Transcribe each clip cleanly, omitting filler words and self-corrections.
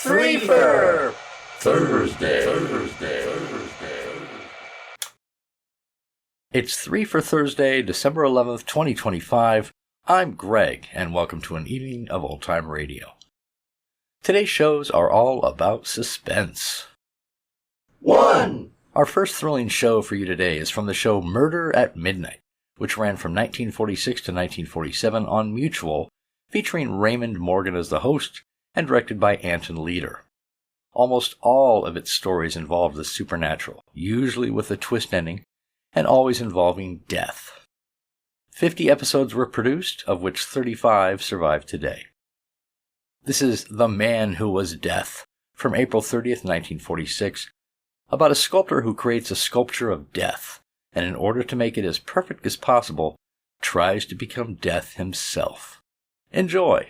Three-Fer Thursday. It's Three-Fer Thursday, December 11th, 2025. I'm Greg, and welcome to an evening of old-time radio. Today's shows are all about suspense. 1. Our first thrilling show for you today is from the show Murder at Midnight, which ran from 1946 to 1947 on Mutual, featuring Raymond Morgan as the host and directed by Anton Leader. Almost all of its stories involve the supernatural, usually with a twist ending, and always involving death. 50 episodes were produced, of which 35 survive today. This is The Man Who Was Death, from April 30th, 1946, about a sculptor who creates a sculpture of death, and in order to make it as perfect as possible, tries to become death himself. Enjoy!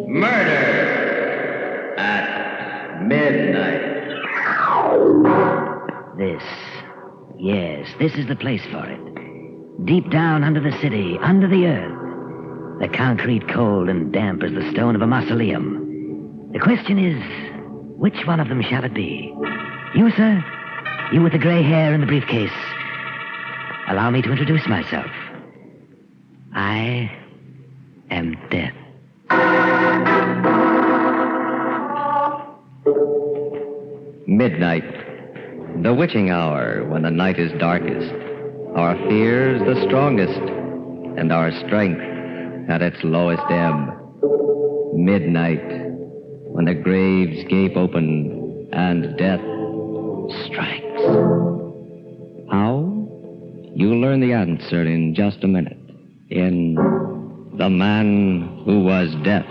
Murder at Midnight. This is the place for it. Deep down under the city, under the earth. The concrete cold and damp as the stone of a mausoleum. The question is, which one of them shall it be? You, sir? You with the gray hair and the briefcase. Allow me to introduce myself. I am Death. Midnight. The witching hour when the night is darkest. Our fears the strongest. And our strength at its lowest ebb. Midnight. When the graves gape open and death strikes. How? You'll learn the answer in just a minute. In The Man Who Was Death.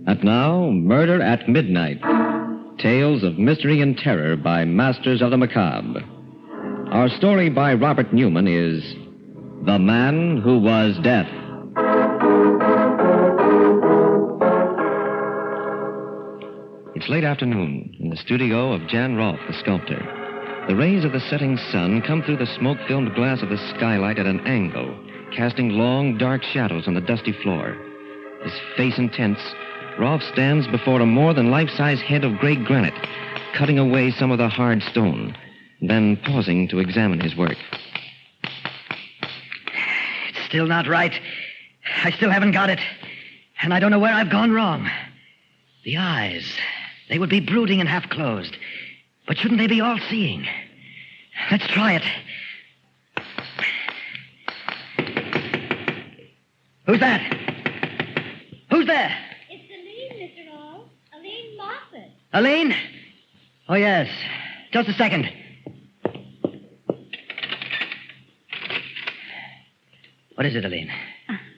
And now, Murder at Midnight. Tales of mystery and terror by Masters of the Macabre. Our story by Robert Newman is The Man Who Was Death. It's late afternoon in the studio of Jan Rolfe, the sculptor. The rays of the setting sun come through the smoke-filmed glass of the skylight at an angle, casting long, dark shadows on the dusty floor. His face intense, Rolfe stands before a more than life-size head of gray granite, cutting away some of the hard stone, then pausing to examine his work. It's still not right. I still haven't got it. And I don't know where I've gone wrong. The eyes, they would be brooding and half-closed. But shouldn't they be all-seeing? Let's try it. Who's that? Who's there? It's Aline, Mr. Hall. Aline Moffat. Aline? Oh, yes. Just a second. What is it, Aline?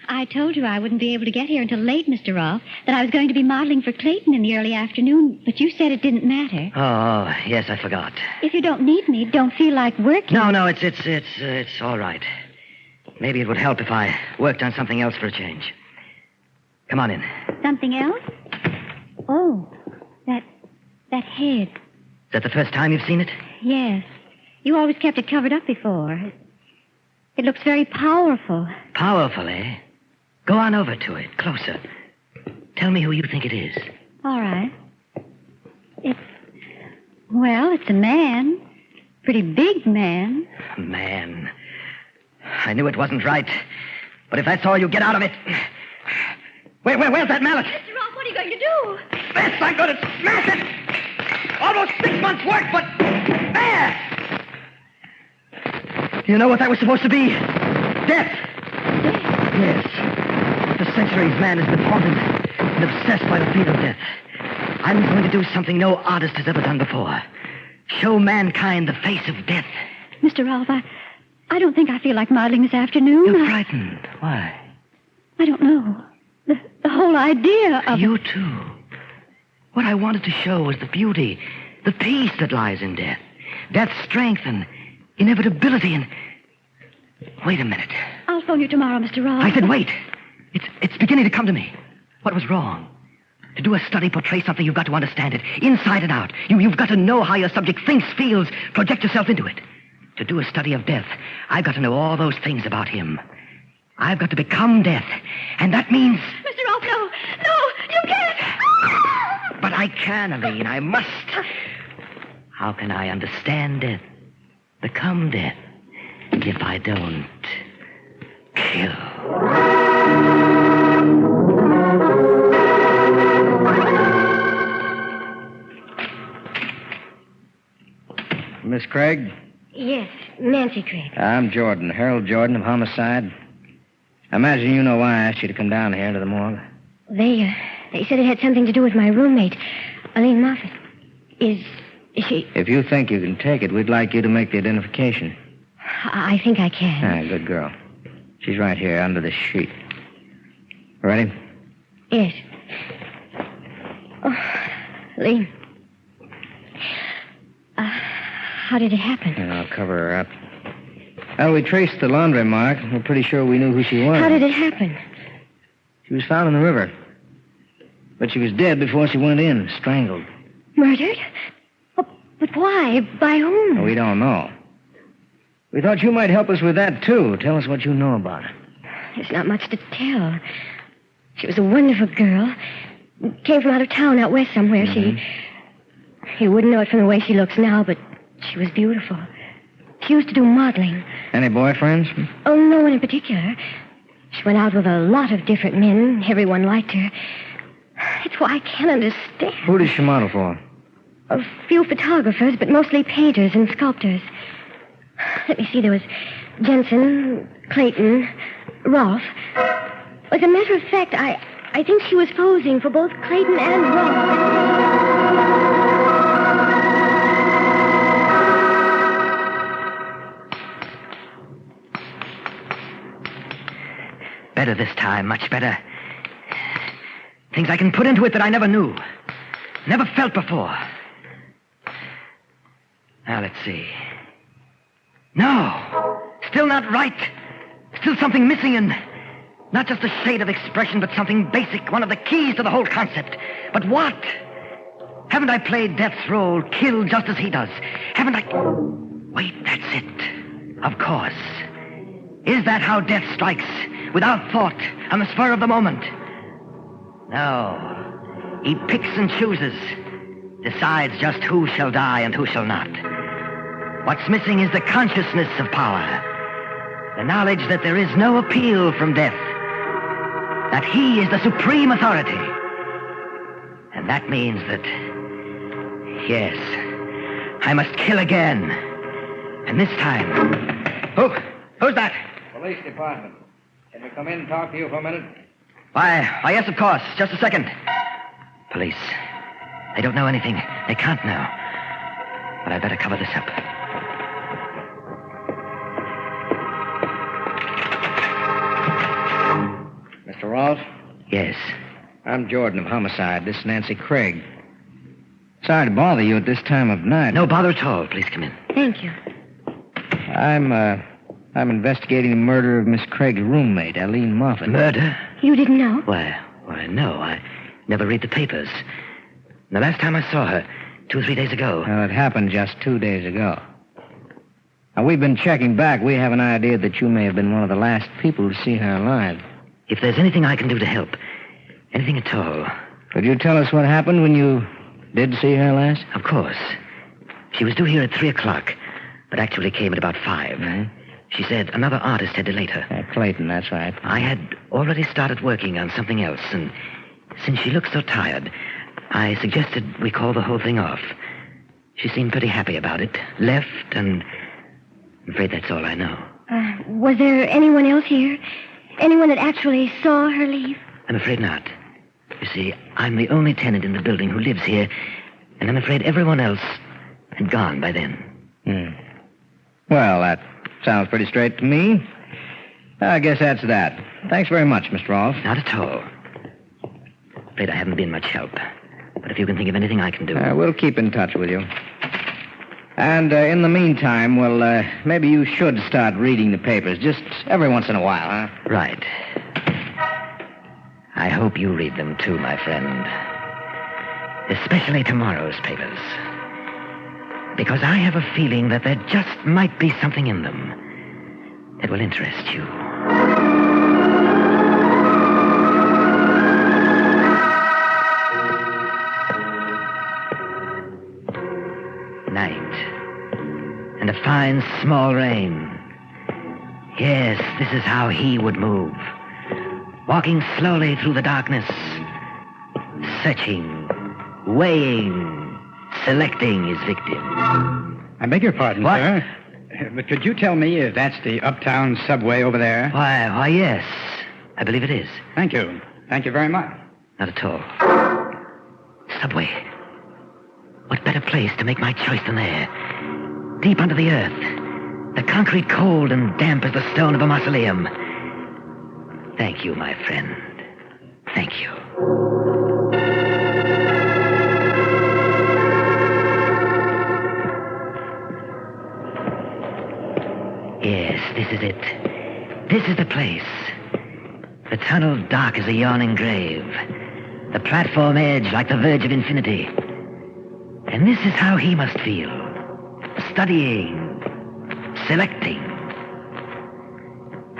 I told you I wouldn't be able to get here until late, Mr. Rolfe, that I was going to be modeling for Clayton in the early afternoon, but you said it didn't matter. Oh, yes, I forgot. If you don't need me, don't feel like working. No, it's all right. Maybe it would help if I worked on something else for a change. Come on in. Something else? Oh, that head. Is that the first time you've seen it? Yes. You always kept it covered up before. It looks very powerful. Powerful, eh? Go on over to it, closer. Tell me who you think it is. All right. It's a man. Pretty big man. Man. I knew it wasn't right. But if that's all you get out of it... Where's that mallet? Mr. Rolfe, what are you going to do? Yes, I'm going to smash it! Almost 6 months' work, but... There! Do you know what that was supposed to be? Death! Yes. For centuries, man has been haunted and obsessed by the fear of death. I'm going to do something no artist has ever done before. Show mankind the face of death. Mr. Rolfe, I don't think I feel like modeling this afternoon. You're frightened. Why? I don't know. The whole idea of You it. too. What I wanted to show was the beauty, the peace that lies in death. Death's strength and inevitability and... Wait a minute. I'll phone you tomorrow, Mr. Ross. I said wait. It's beginning to come to me. What was wrong? To do a study, portray something, you've got to understand it, inside and out. You've got to know how your subject thinks, feels, project yourself into it. To do a study of death, I've got to know all those things about him. I've got to become death. And that means... Mr. Ross, no, you can't. But I can, Aline. I must. How can I understand death, become death, if I don't kill? Miss Craig? Yes, Nancy Craig. I'm Jordan, Harold Jordan of Homicide. I imagine you know why I asked you to come down here to the morgue. They said it had something to do with my roommate, Aline Moffat. Is she... If you think you can take it, we'd like you to make the identification. I think I can. Ah, good girl. She's right here under this sheet. Ready? Yes. Oh, Aline. How did it happen? And I'll cover her up. Well, we traced the laundry mark. We're pretty sure we knew who she was. How did it happen? She was found in the river. But she was dead before she went in, strangled. Murdered? Oh, but why? By whom? We don't know. We thought you might help us with that, too. Tell us what you know about her. There's not much to tell. She was a wonderful girl. Came from out of town, out west somewhere. You wouldn't know it from the way she looks now, but she was beautiful. She used to do modeling. Any boyfriends? Oh, no one in particular. She went out with a lot of different men. Everyone liked her. It's why I can't understand. Who does she model for? A few photographers, but mostly painters and sculptors. Let me see, there was Jensen, Clayton, Rolfe. As a matter of fact, I think she was posing for both Clayton and Rolfe. Better this time, much better. Things I can put into it that I never knew. Never felt before. Now, let's see. No! Still not right. Still something missing, and not just a shade of expression, but something basic, one of the keys to the whole concept. But what? Haven't I played Death's role, killed just as he does? Haven't I... Wait, that's it. Of course. Is that how death strikes? Without thought, on the spur of the moment? No. He picks and chooses. Decides just who shall die and who shall not. What's missing is the consciousness of power. The knowledge that there is no appeal from death. That he is the supreme authority. And that means that... Yes, I must kill again. And this time... Who's that? Police department. Can we come in and talk to you for a minute? Why, yes, of course. Just a second. Police. They don't know anything. They can't know. But I better cover this up. Mr. Rolfe? Yes. I'm Jordan of Homicide. This is Nancy Craig. Sorry to bother you at this time of night. No bother at all. Please come in. Thank you. I'm investigating the murder of Miss Craig's roommate, Aline Moffat. Murder? You didn't know? Why, no. I never read the papers. The last time I saw her, 2 or 3 days ago. Well, it happened just 2 days ago. Now, we've been checking back. We have an idea that you may have been one of the last people to see her alive. If there's anything I can do to help, anything at all. Could you tell us what happened when you did see her last? Of course. She was due here at 3 o'clock, but actually came at about 5. Mm-hmm. She said another artist had delayed her. Clayton, that's right. I had already started working on something else, and since she looked so tired, I suggested we call the whole thing off. She seemed pretty happy about it. Left, and I'm afraid that's all I know. Was there anyone else here? Anyone that actually saw her leave? I'm afraid not. You see, I'm the only tenant in the building who lives here, and I'm afraid everyone else had gone by then. Well, that sounds pretty straight to me. I guess that's that. Thanks very much, Mr. Rolfe. Not at all. Afraid I haven't been much help. But if you can think of anything I can do... We'll keep in touch with you. And in the meantime, well, maybe you should start reading the papers just every once in a while, huh? Right. I hope you read them too, my friend. Especially tomorrow's papers. Because I have a feeling that there just might be something in them that will interest you. Night. And a fine small rain. Yes, this is how he would move. Walking slowly through the darkness. Searching, weighing, selecting his victim. I beg your pardon, What? sir. But could you tell me if that's the uptown subway over there? Why, yes. I believe it is. Thank you. Thank you very much. Not at all. Subway. What better place to make my choice than there? Deep under the earth. The concrete cold and damp as the stone of a mausoleum. Thank you, my friend. Thank you. Yes, this is it. This is the place. The tunnel dark as a yawning grave. The platform edge like the verge of infinity. And this is how he must feel. Studying. Selecting.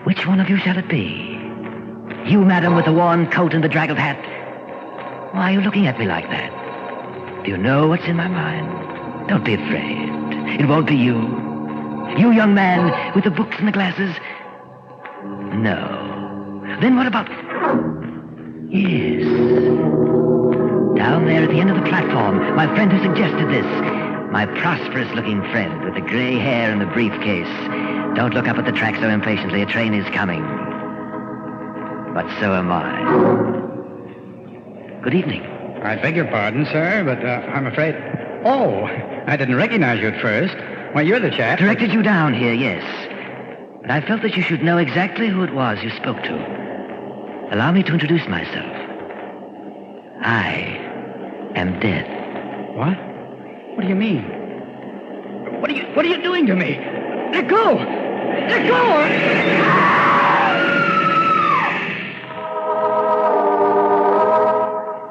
Which one of you shall it be? You, madam, with the worn coat and the draggled hat. Why are you looking at me like that? Do you know what's in my mind? Don't be afraid. It won't be you. You, young man, with the books and the glasses? No. Then what about... Yes. Down there at the end of the platform, my friend who suggested this. My prosperous-looking friend with the gray hair and the briefcase. Don't look up at the track so impatiently. A train is coming. But so am I. Good evening. I beg your pardon, sir, but I'm afraid... Oh, I didn't recognize you at first. Why, you're the chap... Directed you down here, yes. But I felt that you should know exactly who it was you spoke to. Allow me to introduce myself. I am dead. What? What do you mean? What are you doing to me? Let go! Let go!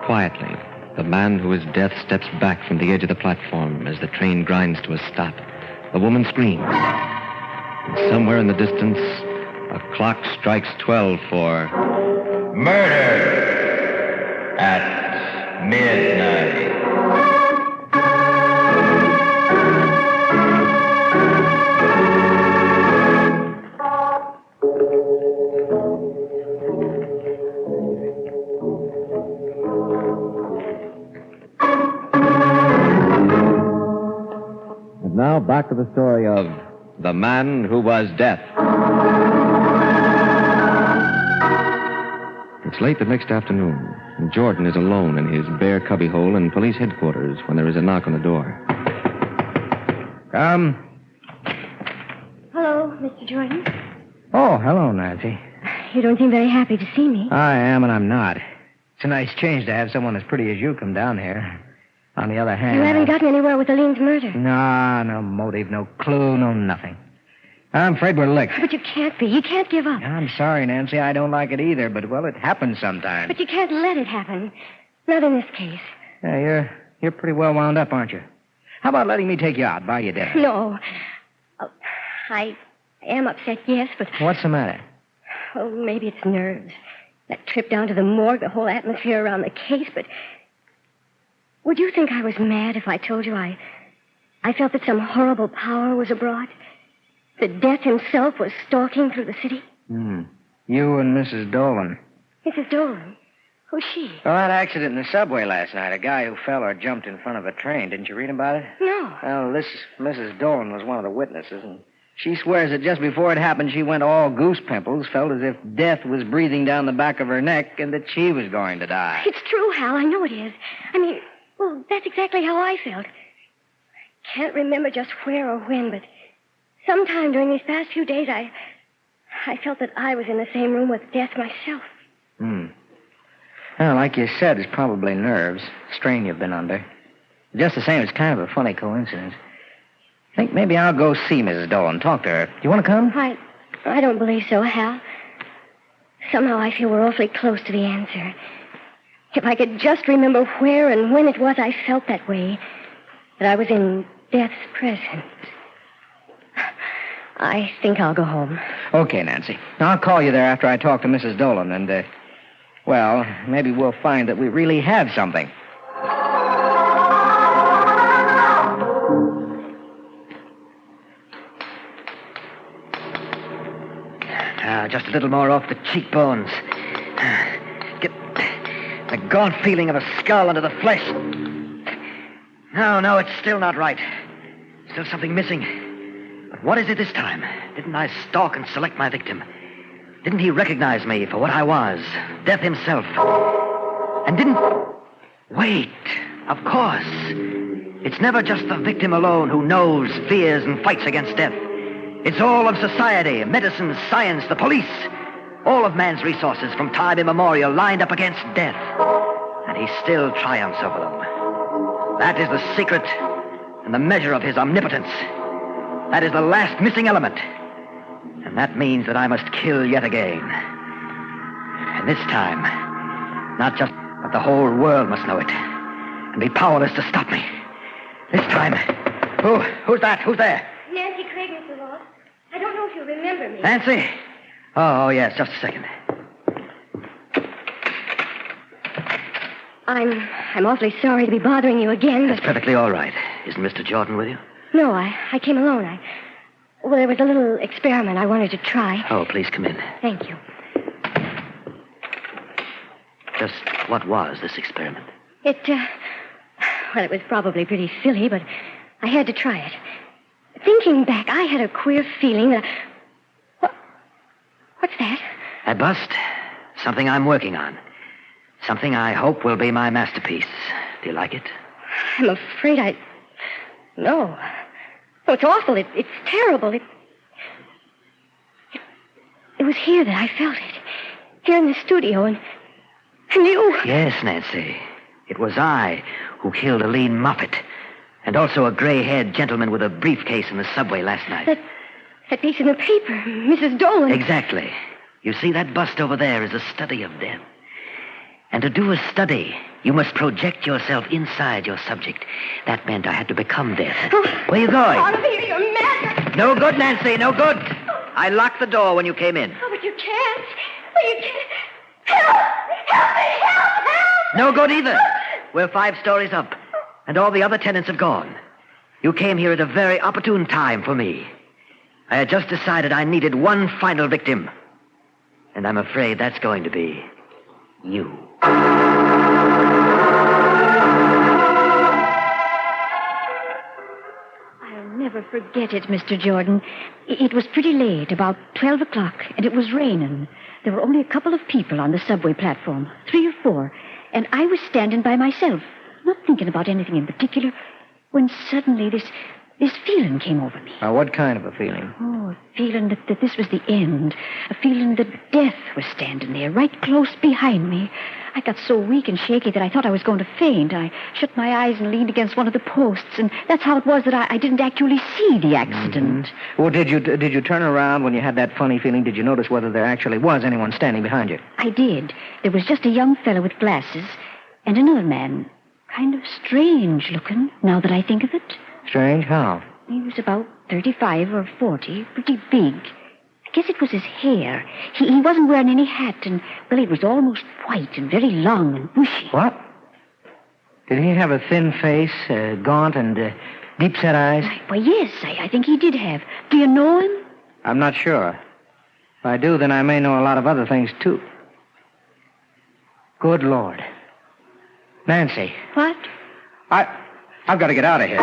Quietly, the man who is death steps back from the edge of the platform as the train grinds to a stop. The woman screams. And somewhere in the distance, a clock strikes 12 for... Murder at midnight. And now back to the story of The Man Who Was Death. It's late the next afternoon, and Jordan is alone in his bare cubbyhole in police headquarters when there is a knock on the door. Come. Hello, Mr. Jordan. Oh, hello, Nancy. You don't seem very happy to see me. I am and I'm not. It's a nice change to have someone as pretty as you come down here. On the other hand... You haven't gotten anywhere with Aline's murder. No motive, no clue, no nothing. I'm afraid we're licked. But you can't be. You can't give up. I'm sorry, Nancy. I don't like it either, but, well, it happens sometimes. But you can't let it happen. Not in this case. Yeah, you're pretty well wound up, aren't you? How about letting me take you out, buy you dinner? No. Oh, I am upset, yes, but... What's the matter? Oh, maybe it's nerves. That trip down to the morgue, the whole atmosphere around the case, but... Would you think I was mad if I told you I felt that some horrible power was abroad? That Death himself was stalking through the city? You and Mrs. Dolan. Mrs. Dolan? Who's she? Well, that accident in the subway last night, a guy who fell or jumped in front of a train. Didn't you read about it? No. Well, this Mrs. Dolan was one of the witnesses, and she swears that just before it happened, she went all goose pimples, felt as if death was breathing down the back of her neck, and that she was going to die. It's true, Hal. I know it is. I mean, well, that's exactly how I felt. I can't remember just where or when, but sometime during these past few days, I felt that I was in the same room with death myself. Well, like you said, it's probably nerves. Strain you've been under. Just the same, it's kind of a funny coincidence. I think maybe I'll go see Mrs. Dolan, talk to her. You want to come? I don't believe so, Hal. Somehow I feel we're awfully close to the answer. If I could just remember where and when it was I felt that way, that I was in death's presence. I think I'll go home. Okay, Nancy. I'll call you there after I talk to Mrs. Dolan, and, well, maybe we'll find that we really have something. Just a little more off the cheekbones. Get the gaunt feeling of a skull under the flesh. No, it's still not right. Still something missing. But what is it this time? Didn't I stalk and select my victim? Didn't he recognize me for what I was? Death himself. And didn't... Wait, of course. It's never just the victim alone who knows, fears, and fights against death. It's all of society, medicine, science, the police. All of man's resources from time immemorial lined up against death. And he still triumphs over them. That is the secret and the measure of his omnipotence. That is the last missing element. And that means that I must kill yet again. And this time, not just, but the whole world must know it. And be powerless to stop me. This time, who's that? Who's there? Nancy Craig, Mr. Ross. I don't know if you remember me. Nancy? Oh, yes, just a second. I'm awfully sorry to be bothering you again, but... That's perfectly all right. Isn't Mr. Jordan with you? No, I came alone. Well, there was a little experiment I wanted to try. Oh, please come in. Thank you. Just what was this experiment? It was probably pretty silly, but I had to try it. Thinking back, I had a queer feeling that... What's that? That bust. Something I'm working on. Something I hope will be my masterpiece. Do you like it? I'm afraid No. Oh, it's awful. It's terrible. It was here that I felt it. Here in the studio, and you... Yes, Nancy. It was I who killed Aline Moffat, and also a gray-haired gentleman with a briefcase in the subway last night. That piece in the paper, Mrs. Dolan. Exactly. You see, that bust over there is a study of death. And to do a study, you must project yourself inside your subject. That meant I had to become death. Where are you going? Out of here, you're mad. No good, Nancy, no good. I locked the door when you came in. Oh, but you can't. Oh, you can't. Help! Help me! Help! No good either. We're 5 stories up, and all the other tenants have gone. You came here at a very opportune time for me. I had just decided I needed one final victim. And I'm afraid that's going to be you. I'll never forget it, Mr. Jordan. It was pretty late, about 12 o'clock, and it was raining. There were only a couple of people on the subway platform, 3 or 4, and I was standing by myself, not thinking about anything in particular, when suddenly this feeling came over me. What kind of a feeling? Oh, a feeling that this was the end. A feeling that death was standing there, right close behind me. I got so weak and shaky that I thought I was going to faint. I shut my eyes and leaned against one of the posts, and that's how it was that I didn't actually see the accident. Mm-hmm. Well, did you turn around when you had that funny feeling? Did you notice whether there actually was anyone standing behind you? I did. There was just a young fellow with glasses and another man, kind of strange looking, now that I think of it. Strange? How? He was about 35 or 40, pretty big. I guess it was his hair. He wasn't wearing any hat, and, well, it was almost white and very long and bushy. What? Did he have a thin face, gaunt and deep-set eyes? Why, yes, I think he did have. Do you know him? I'm not sure. If I do, then I may know a lot of other things, too. Good Lord. Nancy. What? I've got to get out of here.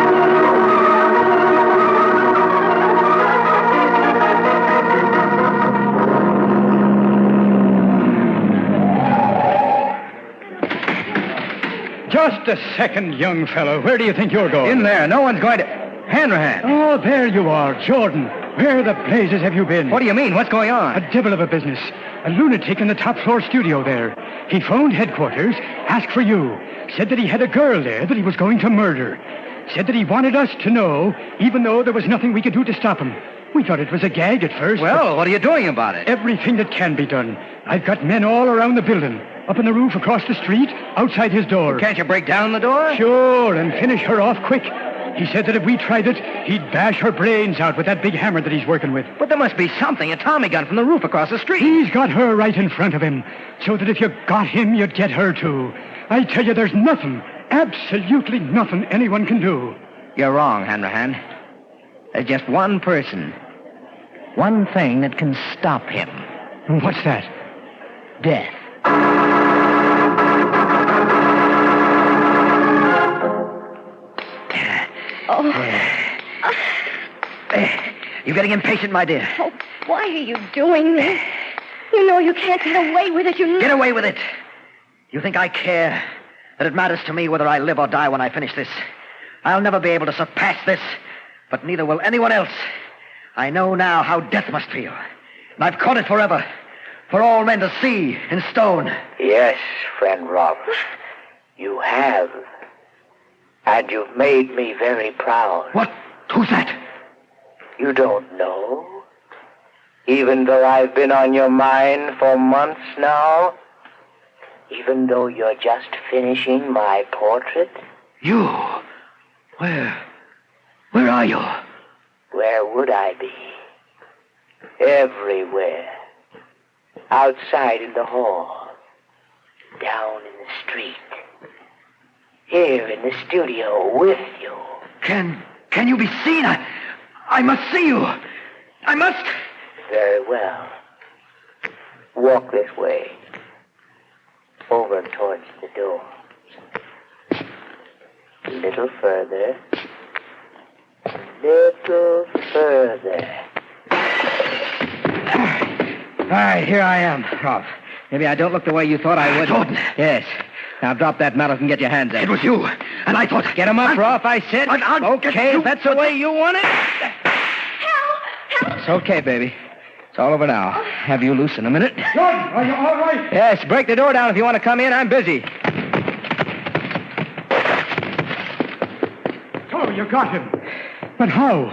Just a second, young fellow. Where do you think you're going? In there. No one's going to... Hanrahan. Oh, there you are, Jordan. Where the blazes have you been? What do you mean? What's going on? A devil of a business. A lunatic in the top floor studio there. He phoned headquarters, asked for you, said that he had a girl there that he was going to murder. Said that he wanted us to know, even though there was nothing we could do to stop him. We thought it was a gag at first. Well, what are you doing about it? Everything that can be done. I've got men all around the building. Up on the roof across the street, outside his door. Can't you break down the door? Sure, and finish her off quick. He said that if we tried it, he'd bash her brains out with that big hammer that he's working with. But there must be something, a Tommy gun from the roof across the street. He's got her right in front of him, so that if you got him, you'd get her too. I tell you, there's nothing, absolutely nothing anyone can do. You're wrong, Hanrahan. There's just one person, one thing that can stop him. What's that? Death. Oh. You getting impatient, my dear? Oh, why are you doing this? You know you can't get away with it. Get away with it. You think I care? That it matters to me whether I live or die when I finish this? I'll never be able to surpass this, but neither will anyone else. I know now how death must feel, and I've caught it forever, for all men to see in stone. Yes, friend Rob, you have. And you've made me very proud. What? Who's that? You don't know? Even though I've been on your mind for months now? Even though you're just finishing my portrait? You? Where are you? Where would I be? Everywhere. Outside in the hall. Down in the street. Here in the studio with you. Can you be seen? I must see you. I must. Very well. Walk this way. Over towards the door. A little further. A little further. All right, here I am, Rob. Maybe I don't look the way you thought I would. Jordan. Yes. Now drop that mallet and get your hands up. It was you. And I thought... Get him up, Rolf, I said. Okay, if that's the way you want it. Help! It's okay, baby. It's all over now. Have you loose in a minute? Jordan, are you all right? Yes, break the door down if you want to come in. I'm busy. Oh, you got him. But how?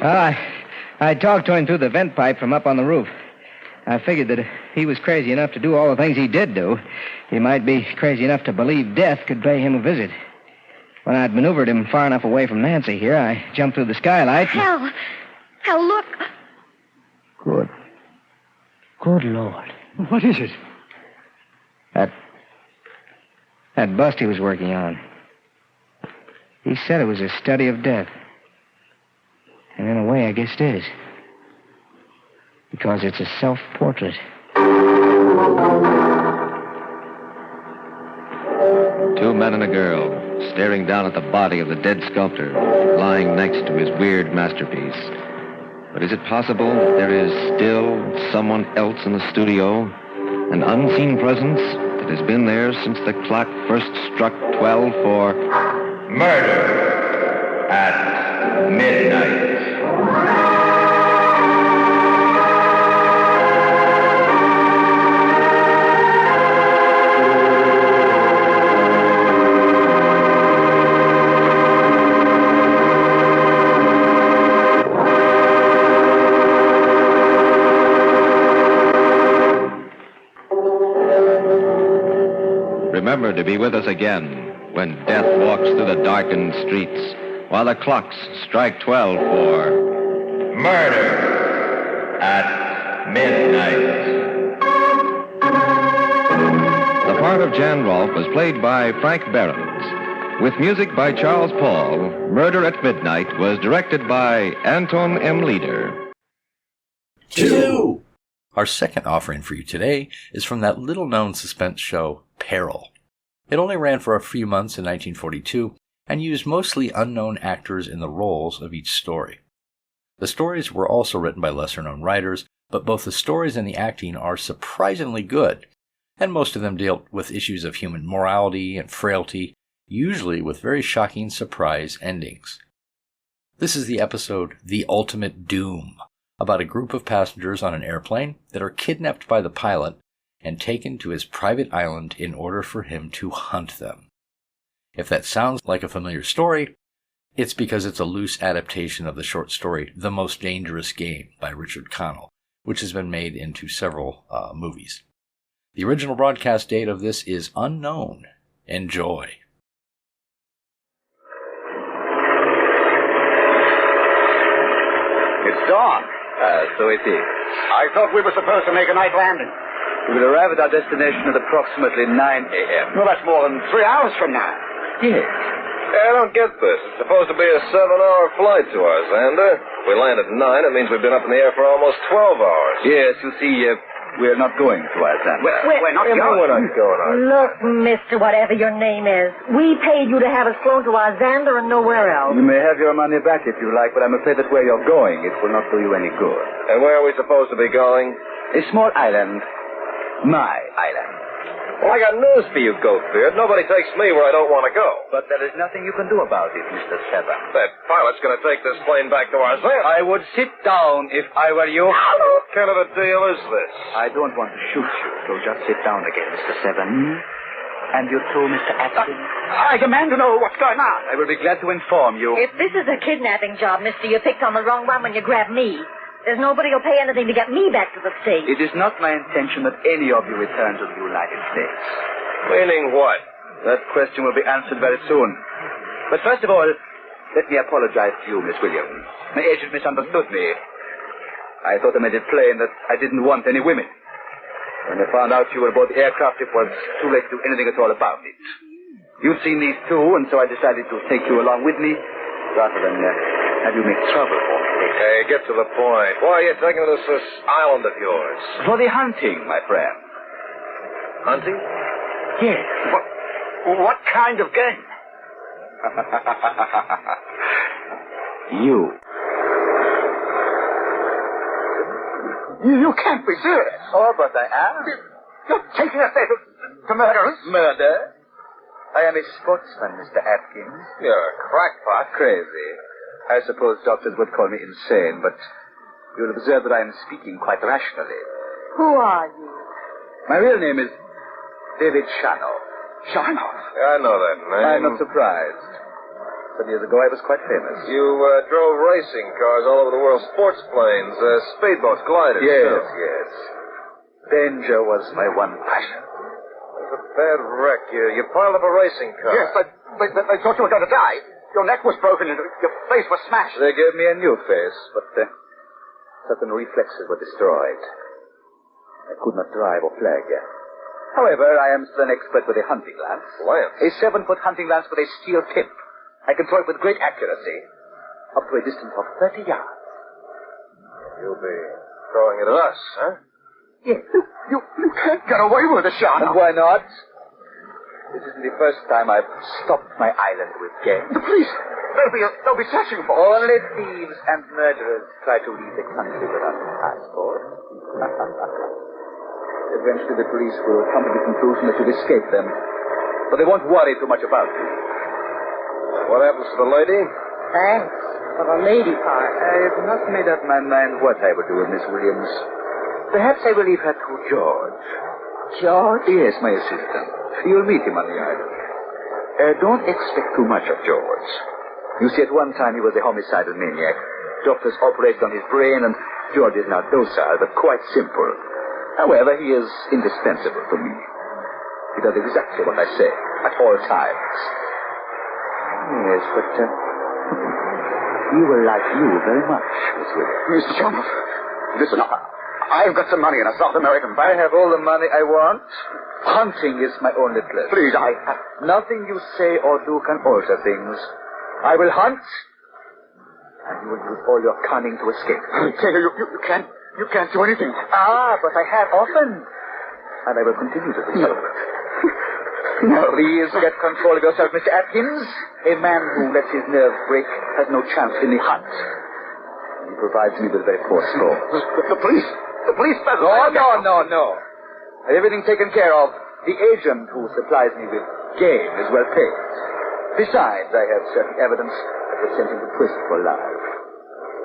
I talked to him through the vent pipe from up on the roof. I figured that if he was crazy enough to do all the things he did do, he might be crazy enough to believe death could pay him a visit. When I'd maneuvered him far enough away from Nancy here, I jumped through the skylight. Hal, look. Good Lord. What is it? That bust he was working on. He said it was a study of death. And in a way, I guess it is. Because it's a self-portrait. Two men and a girl staring down at the body of the dead sculptor lying next to his weird masterpiece. But is it possible that there is still someone else in the studio? An unseen presence that has been there since the clock first struck 12 for... Murder at midnight. Remember to be with us again when death walks through the darkened streets while the clocks strike 12 for... Murder at midnight. The part of Jan Rolfe was played by Frank Behrens. With music by Charles Paul, Murder at Midnight was directed by Anton M. Leader. 2! Our second offering for you today is from that little-known suspense show, Peril. It only ran for a few months in 1942 and used mostly unknown actors in the roles of each story. The stories were also written by lesser-known writers, but both the stories and the acting are surprisingly good, and most of them deal with issues of human morality and frailty, usually with very shocking surprise endings. This is the episode The Ultimate Doom, about a group of passengers on an airplane that are kidnapped by the pilot and taken to his private island in order for him to hunt them. If that sounds like a familiar story, it's because it's a loose adaptation of the short story The Most Dangerous Game by Richard Connell, which has been made into several movies. The original broadcast date of this is unknown. Enjoy. It's dawn. So it is. I thought we were supposed to make a night landing. We will arrive at our destination at approximately 9 a.m. Well, that's more than 3 hours from now. Yes. I don't get this. It's supposed to be a 7-hour flight to our Xander. If we land at 9, it means we've been up in the air for almost 12 hours. Yes, you see, we're not going to our Xander. We're not going. We're not going. Look, mister, whatever your name is, we paid you to have us flown to our Xander and nowhere else. You may have your money back if you like, but I'm afraid that where you're going, it will not do you any good. And where are we supposed to be going? A small island. My island. Well, I got news for you, Goatbeard. Nobody takes me where I don't want to go. But there is nothing you can do about it, Mr. Seven. That pilot's going to take this plane back to our Xander. I would sit down if I were you. What kind of a deal is this? I don't want to shoot you, so just sit down again, Mr. Seven. And you too, Mr. Atkins. I demand to know what's going on. I will be glad to inform you. If this is a kidnapping job, mister, you picked on the wrong one when you grabbed me. There's nobody who'll pay anything to get me back to the States. It is not my intention that any of you return to the United States. Meaning what? That question will be answered very soon. But first of all, let me apologize to you, Miss Williams. My agent misunderstood me. I thought I made it plain that I didn't want any women. When I found out you were aboard the aircraft, it was too late to do anything at all about it. You'd seen these two, and so I decided to take you along with me, rather than have you make trouble for me. Hey, get to the point. Why are you taking us to this island of yours? For the hunting, my friend. Hunting? Yes. What kind of game? You. You can't be serious. Oh, but I am. You're taking us there to murder us? Murder? I am a sportsman, Mr. Atkins. You're a crackpot. Crazy. I suppose doctors would call me insane, but you'll observe that I am speaking quite rationally. Who are you? My real name is David Shanoff. Shanoff? Yeah, I know that name. I'm not surprised. Some years ago, I was quite famous. You drove racing cars all over the world, sports planes, speedboats, gliders. Yes, too. yes. Danger was my one passion. It was a bad wreck. You piled up a racing car. Yes, they thought you were going to die. Your neck was broken and your face was smashed. They gave me a new face, but certain reflexes were destroyed. I could not drive or flag. However, I am still an expert with a hunting lance. Lance? A 7-foot hunting lance with a steel tip. I can throw it with great accuracy, up to a distance of 30 yards. You'll be throwing it at us, huh? Yes. You can't get away with it, Shanoff. And why not? This isn't the first time I've stopped my island with game. The police, they'll be searching for us. Only thieves and murderers try to leave the country without a passport. Eventually the police will come to the conclusion that you've escaped them. But they won't worry too much about you. What happens to the lady? Thanks for the lady part. I have not made up my mind what I will do with Miss Williams. Perhaps I will leave her to George. George? Yes, my assistant. You'll meet him on the island. Don't expect too much of George. You see, at one time he was a homicidal maniac. Doctors operated on his brain, and George is now docile, but quite simple. However, he is indispensable to me. He does exactly what I say, at all times. Yes, but he will like you very much, Miss Williams. Mr. Shanoff, listen, I've got some money in a South American bank. I have all the money I want. Hunting is my only pleasure. Please, Nothing you say or do can alter things. I will hunt, and you will use all your cunning to escape. I tell you, you can't do anything. But I have often, and I will continue to do so. No. Please get control of yourself, Mr. Atkins. A man who lets his nerves break has no chance in the hunt. He provides me with a very poor score. The police. No. Everything taken care of. The agent who supplies me with game is well paid. Besides, I have certain evidence that will send him to prison for life.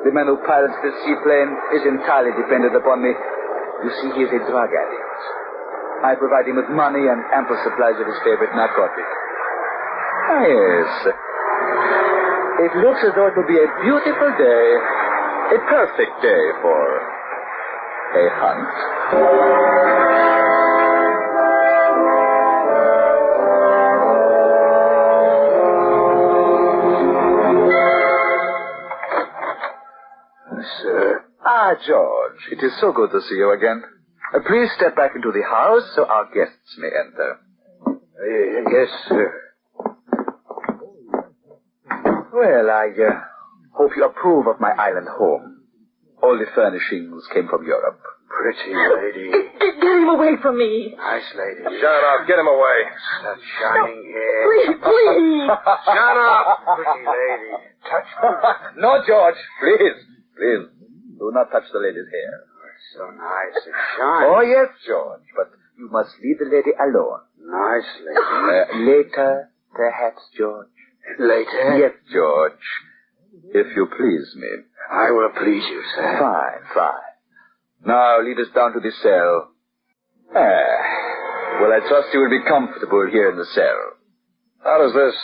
The man who pilots this seaplane is entirely dependent upon me. You see, he is a drug addict. I provide him with money and ample supplies of his favorite narcotic. Ah, yes. It looks as though it will be a beautiful day. A perfect day for a hunt. Sir. Ah, George, it is so good to see you again. Please step back into the house so our guests may enter. Yes, sir. Well, I hope you approve of my island home. All the furnishings came from Europe. Pretty lady. Get him away from me. Nice lady. Shut up. Get him away. That shining hair. Please. Shut up. Pretty lady. Touch me. No, George. Please. Please. Do not touch the lady's hair. It's so nice and shiny. Oh, yes, George. But you must leave the lady alone. Nice lady. Later, perhaps, George. Later? Yes, George. If you please me. I will please you, sir. Fine. Now, lead us down to the cell. Well, I trust you will be comfortable here in the cell. How does this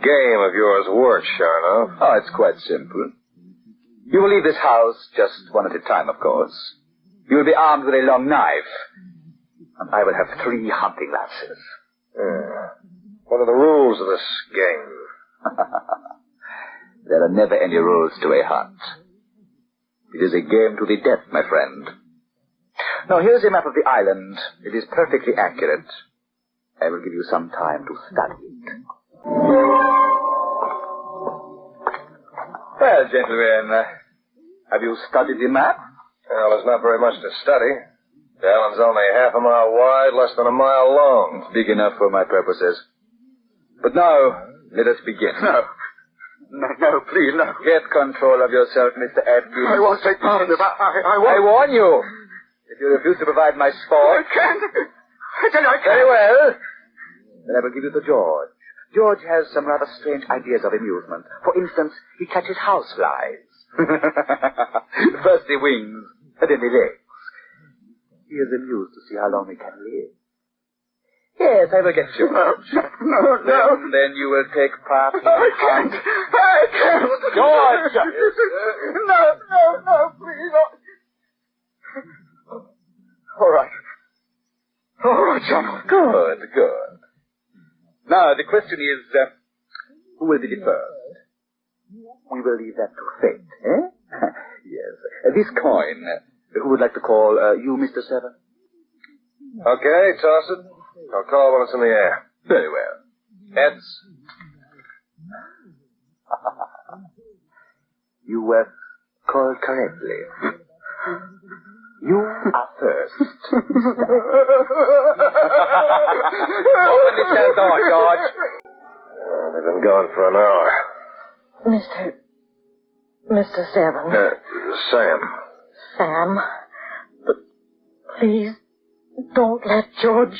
game of yours work, Sharnoff? Oh, it's quite simple. You will leave this house just one at a time, of course. You will be armed with a long knife. And I will have 3 hunting lances. What are the rules of this game? There are never any rules to a hunt. It is a game to the death, my friend. Now, here's a map of the island. It is perfectly accurate. I will give you some time to study it. Well, gentlemen, have you studied the map? Well, there's not very much to study. The island's only half a mile wide, less than a mile long. It's big enough for my purposes. But now, let us begin. No, please, no. Get control of yourself, Mr. Atkins. I won't take part in it. I won't. I warn you. If you refuse to provide my sport... I can't. I tell you, I can't. Very well. Then I will give you to George. George has some rather strange ideas of amusement. For instance, he catches houseflies. First the wings, and then the legs. He is amused to see how long he can live. Yes, I will get you. No. Then you will take part in I can't. George! No, please. All right, John. Good. Now, the question is, who will be the first? We will leave that to fate, eh? Yes. This coin, who would like to call you, Mr. Seven? Okay, toss it. I'll call when it's in the air. Very well. Heads. You have called correctly. You are first. Open the cell door, George. They've been gone for an hour. Mr. Seven. Sam. Sam. But please, don't let George...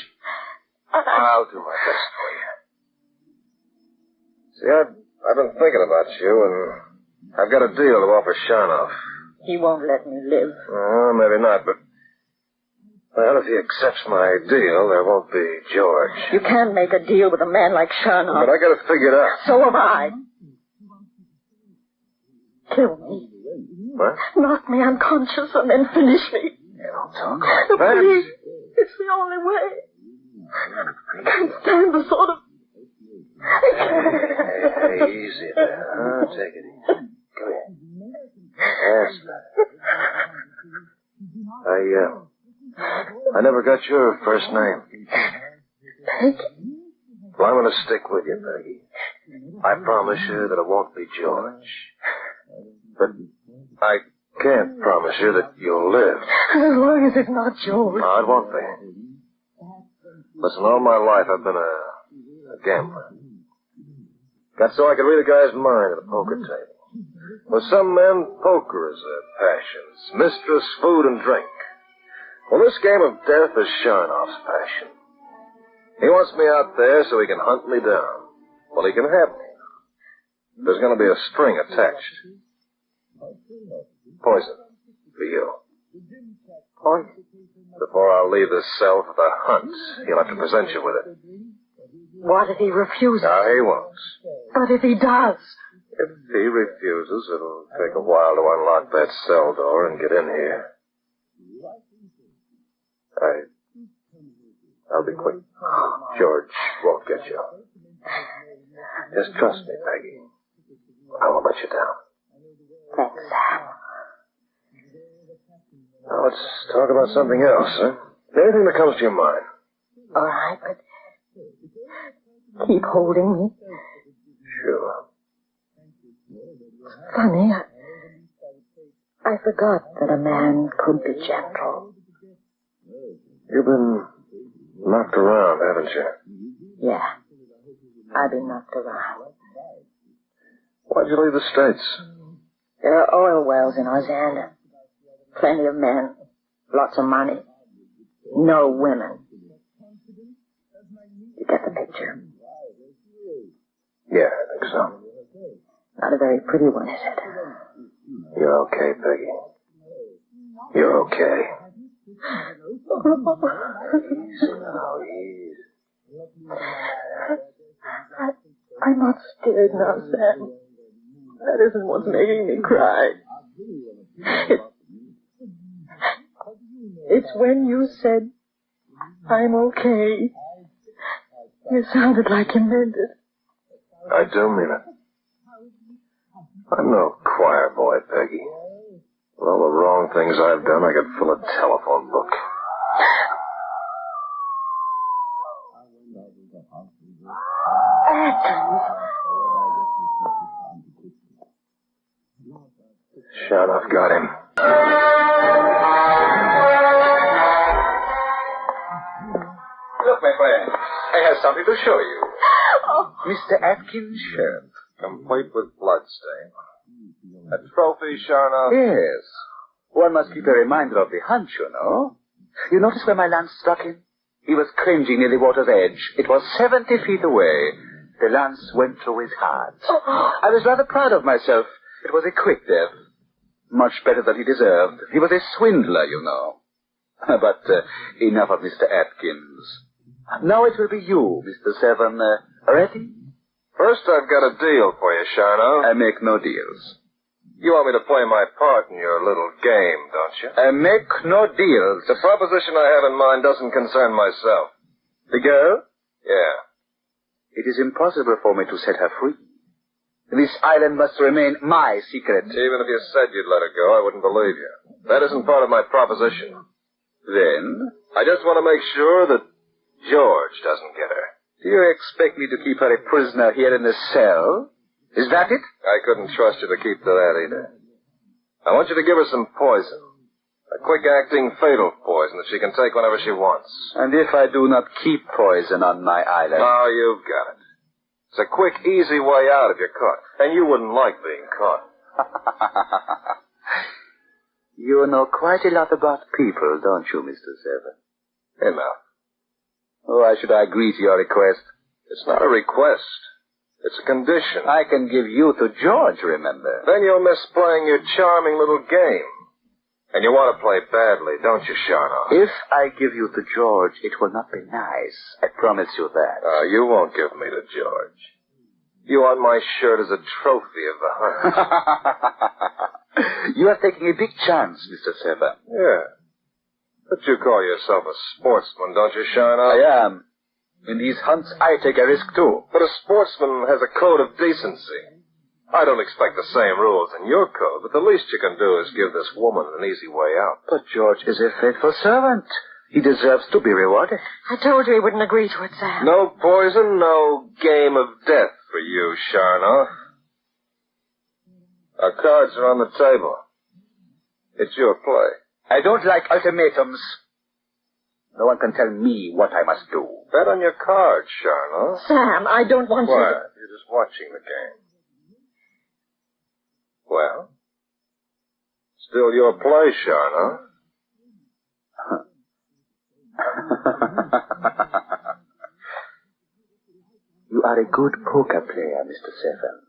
I'll do my best for you. See, I've been thinking about you, and I've got a deal to offer Sharnoff. He won't let me live. Oh, maybe not, but... Well, if he accepts my deal, there won't be George. You can't make a deal with a man like Sharnoff. But I gotta figure it out. So have I. Kill me. What? Knock me unconscious and then finish me. Don't talk No, like that. please. It's the only way. I can't stand the sort of... Hey, easy there. Take it easy. Come here. Yes, I never got your first name. Peggy. Well, I'm going to stick with you, Peggy. I promise you that it won't be George. But I can't promise you that you'll live. As long as it's not George. No, it won't be. Listen, all my life I've been a gambler. Got so I could read a guy's mind at a poker table. With some men, poker is their passions. Mistress, food, and drink. Well, this game of death is Sharnoff's passion. He wants me out there so he can hunt me down. Well, he can have me. There's going to be a string attached. Poison. For you. Poison? Before I'll leave this cell for the hunt, he'll have to present you with it. What if he refuses? No, he won't. But if he does? If he refuses, it'll take a while to unlock that cell door and get in here. I'll be quick. George won't get you. Just trust me, Peggy. I won't let you down. Thanks, Sam. Now let's talk about something else, huh? Anything that comes to your mind. All right, but keep holding me. Sure. Funny, I forgot that a man could be gentle. You've been knocked around, haven't you? Yeah, I've been knocked around. Why'd you leave the States? There are oil wells in Ozanda. Plenty of men. Lots of money. No women. You get the picture? Yeah, I think so. Not a very pretty one, is it? You're okay, Peggy. You're okay. I'm not scared now, Sam. That isn't what's making me cry. It's when you said, I'm okay. You sounded like you meant it. I do mean it. I'm no choir boy, Peggy. With all the wrong things I've done, I could fill a telephone book. Sharnoff got him. Look, my friend, I have something to show you. Mr. Atkins' shirt. Complete with bloodstain. A trophy, Sharnoff? Yes. One must keep a reminder of the hunt, you know. You notice where my lance struck him? He was cringing near the water's edge. It was 70 feet away. The lance went through his heart. I was rather proud of myself. It was a quick death. Much better than he deserved. He was a swindler, you know. But enough of Mr. Atkins. Now it will be you, Mr. Seven. Ready? First, I've got a deal for you, Sharnoff. I make no deals. You want me to play my part in your little game, don't you? I make no deals. The proposition I have in mind doesn't concern myself. The girl? Yeah. It is impossible for me to set her free. This island must remain my secret. Even if you said you'd let her go, I wouldn't believe you. That isn't part of my proposition. Then? I just want to make sure that George doesn't get her. Do you expect me to keep her a prisoner here in the cell? Is that it? I couldn't trust you to keep to that either. I want you to give her some poison. A quick-acting, fatal poison that she can take whenever she wants. And if I do not keep poison on my island? Oh, you've got it. It's a quick, easy way out if you're caught. And you wouldn't like being caught. You know quite a lot about people, don't you, Mr. Seven? Enough. Why should I agree to your request? It's not a request. It's a condition. I can give you to George, remember? Then you'll miss playing your charming little game. And you want to play badly, don't you, Sharnoff? If I give you to George, it will not be nice. I promise you that. You won't give me to George. You want my shirt as a trophy of the hunt. You are taking a big chance, Mr. Seven. Yeah. But you call yourself a sportsman, don't you, Sharnoff? I am. In these hunts, I take a risk, too. But a sportsman has a code of decency. I don't expect the same rules in your code, but the least you can do is give this woman an easy way out. But George is a faithful servant. He deserves to be rewarded. I told you he wouldn't agree to it, Sam. No poison, no game of death for you, Sharnoff. Our cards are on the table. It's your play. I don't like ultimatums. No one can tell me what I must do. Bet on your cards, Sharnoff. Sam, I don't want Why? you You're just watching the game. Well, still your play, Sharnoff. You are a good poker player, Mr. Seven.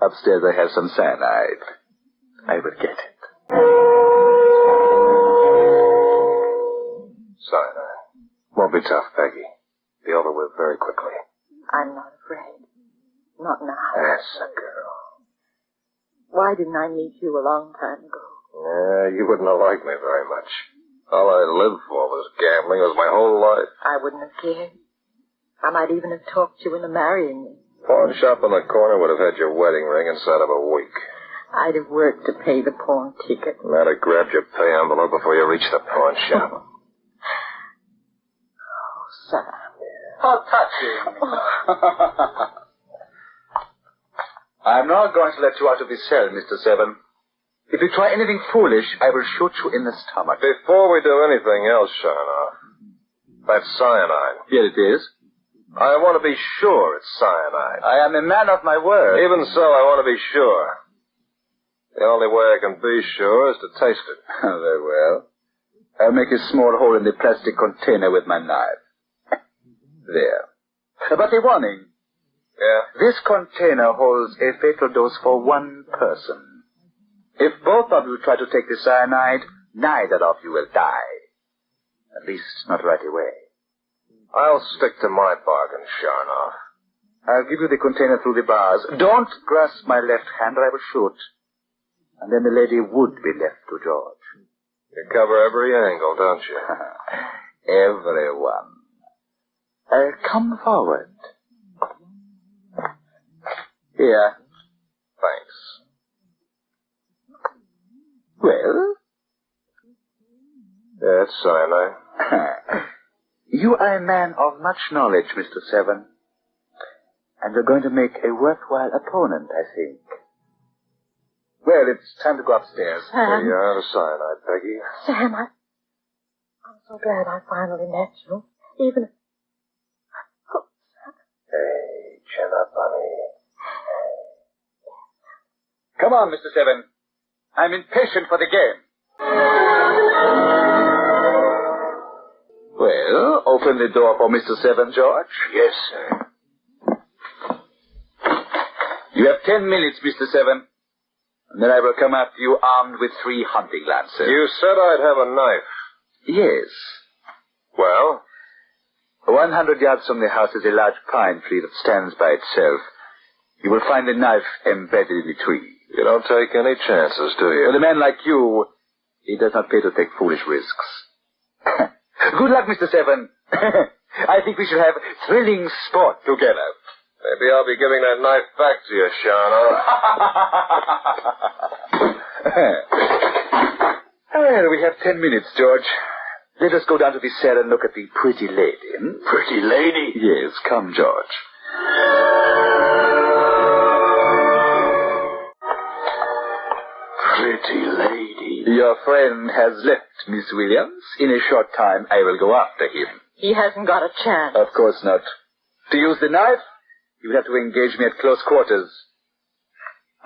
A upstairs I have some cyanide. I will get it. Cyanide. Won't be tough, Peggy. Be over with very quickly. I'm not afraid. Not now. That's a girl. Why didn't I meet you a long time ago? Yeah, you wouldn't have liked me very much. All I lived for was gambling. It was my whole life. I wouldn't have cared. I might even have talked you into marrying me. Pawn shop on the corner would have had your wedding ring inside of a week. I'd have worked to pay the pawn ticket. And I'd have grabbed your pay envelope before you reached the pawn shop. Oh, Sam. How touching. I'm not going to let you out of the cell, Mr. Seven. If you try anything foolish, I will shoot you in the stomach. Before we do anything else, Sharnoff, that's cyanide. Here it is. I want to be sure it's cyanide. I am a man of my word. Even so, I want to be sure. The only way I can be sure is to taste it. Very well. I'll make a small hole in the plastic container with my knife. There. But a warning. Yeah? This container holds a fatal dose for one person. If both of you try to take the cyanide, neither of you will die. At least not right away. I'll stick to my bargain, Sharnoff. I'll give you the container through the bars. Don't grasp my left hand or I will shoot. And then the lady would be left to George. You cover every angle, don't you? Everyone. Come forward. Here. Thanks. Well? Yeah, it's cyanide. You are a man of much knowledge, Mr. Seven. And you're going to make a worthwhile opponent, I think. Well, it's time to go upstairs. There you are, the cyanide, Peggy. Sam, I'm so glad I finally met you. Even... Oh, Hey, chin up, honey. Come on, Mr. Seven. I'm impatient for the game. Well, open the door for Mr. Seven, George. Yes, sir. You have 10 minutes, Mr. Seven. And then I will come after you armed with 3 hunting lances. You said I'd have a knife. Yes. Well? 100 yards from the house is a large pine tree that stands by itself. You will find the knife embedded in the tree. You don't take any chances, do you? With a man like you, it does not pay to take foolish risks. Good luck, Mr. Seven. I think we should have thrilling sport together. Maybe I'll be giving that knife back to you, Sharnoff. Well, we have 10 minutes, George. Let us go down to the cell and look at the pretty lady. Pretty lady? Yes, come, George. Pretty lady. Your friend has left, Miss Williams. In a short time, I will go after him. he hasn't got a chance. Of course not. To use the knife, you will have to engage me at close quarters.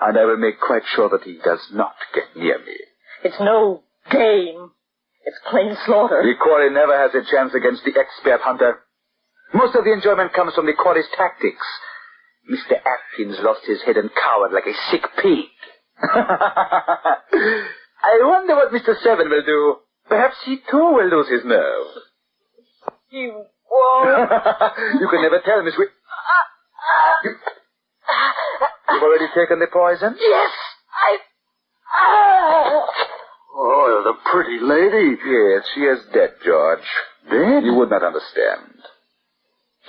And I will make quite sure that he does not get near me. It's no game. It's plain slaughter. The quarry never has a chance against the expert hunter. Most of the enjoyment comes from the quarry's tactics. Mr. Atkins lost his head and cowered like a sick pig. I wonder what Mr. Seven will do. Perhaps he too will lose his nerve. You won't. You can never tell, Miss You've already taken the poison? Yes, Oh, the pretty lady. Yes, she is dead, George. Dead? You would not understand.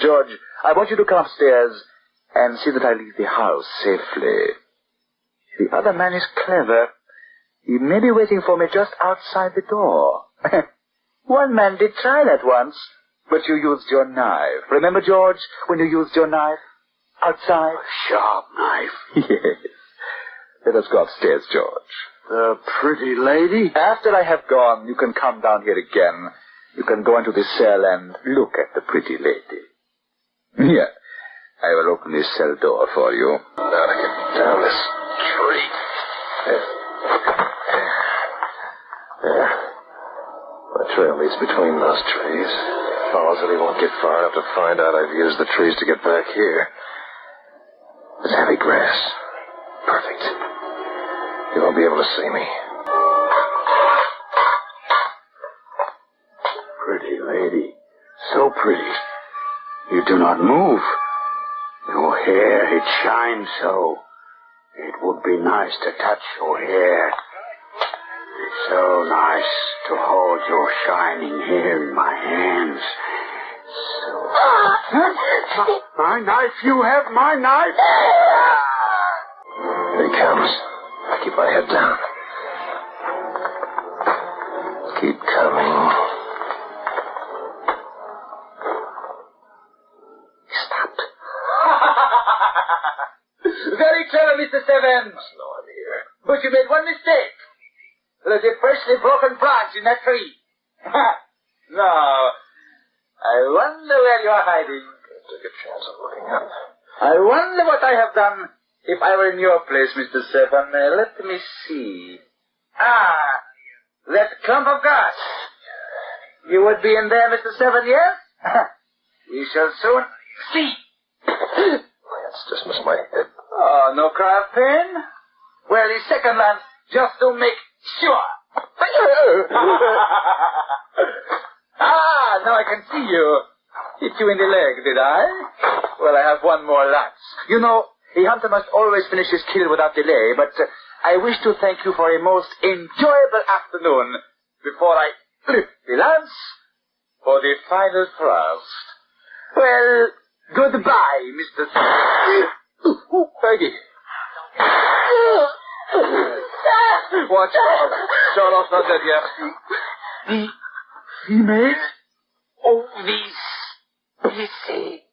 George, I want you to come upstairs and see that I leave the house safely. The other man is clever. He may be waiting for me just outside the door. One man did try that once, but you used your knife. Remember, George, when you used your knife? Outside? A sharp knife. Yes. Let us go upstairs, George. The pretty lady? After I have gone, you can come down here again. You can go into the cell and look at the pretty lady. Here. I will open this cell door for you. Now to get down this tree. There. The trail leads between those trees. Follows it, he won't get far enough to find out I've used the trees to get back here. There's heavy grass. Perfect. You won't be able to see me. Pretty lady. So pretty. You do not move. Your hair, it shines so. It would be nice to touch your hair. It's so nice to hold your shining hair in my hands. My knife, you have my knife. Here he comes. I keep my head down. Keep coming. He stopped. Very clever, Mr. Seven. Must know I'm here. But you made one mistake. There's a freshly broken branch in that tree. No. I wonder where you are hiding. Took a chance of looking up. I wonder what I have done if I were in your place, Mr. Seven. Let me see. That clump of grass. You would be in there, Mr. Seven, yes? We shall soon see. Let's dismiss my head. Oh, no cry of pain? Well, the second lance, just to make sure. Now I can see you. Hit you in the leg, did I? Well, I have one more lance. You know, a hunter must always finish his kill without delay, but I wish to thank you for a most enjoyable afternoon before I lift the lance for the final thrust. Well, goodbye, Mr. Peggy. Watch out. Charlotte's not dead yet. The female of these PC.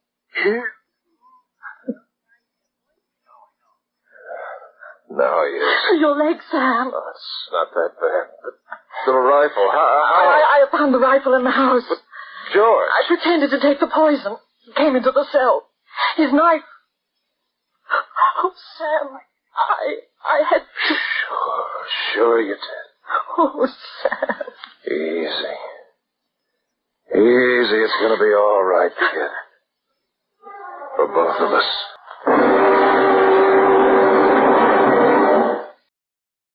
Now he is. Your leg, Sam. Oh, it's not that bad. The rifle. How? I found the rifle in the house. But George. I pretended to take the poison. He came into the cell. His knife. Oh, Sam, I had to... Sure you did. Oh, Sam. Easy. Easy, it's gonna be all right, kid. For both of us.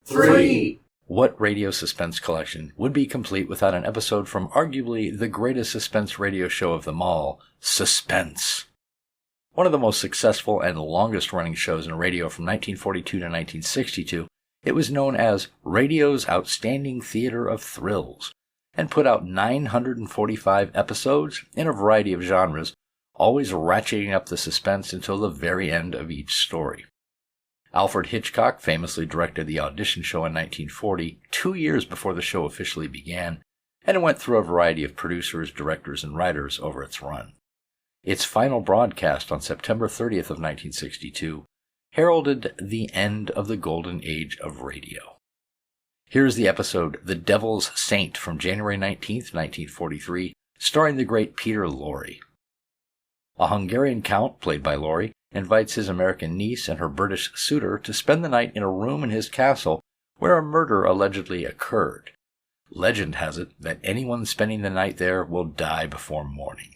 3. What radio suspense collection would be complete without an episode from arguably the greatest suspense radio show of them all, Suspense? One of the most successful and longest-running shows in radio from 1942 to 1962, it was known as Radio's Outstanding Theater of Thrills, and put out 945 episodes in a variety of genres, always ratcheting up the suspense until the very end of each story. Alfred Hitchcock famously directed the audition show in 1940, 2 years before the show officially began, and it went through a variety of producers, directors, and writers over its run. Its final broadcast on September 30th of 1962 heralded the end of the golden age of radio. Here's the episode The Devil's Saint from January 19th, 1943, starring the great Peter Lorre. A Hungarian count, played by Lorre, invites his American niece and her British suitor to spend the night in a room in his castle where a murder allegedly occurred. Legend has it that anyone spending the night there will die before morning.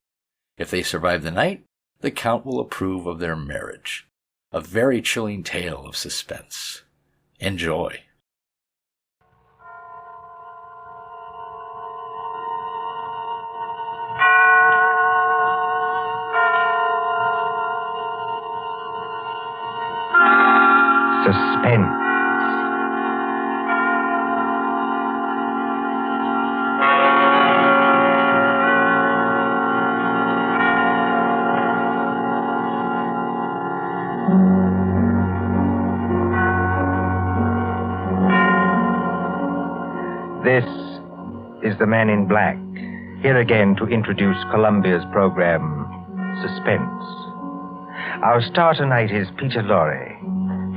If they survive the night, the count will approve of their marriage. A very chilling tale of suspense. Enjoy. Suspense. This is the Man in Black, here again to introduce Columbia's program, Suspense. Our star tonight is Peter Lorre,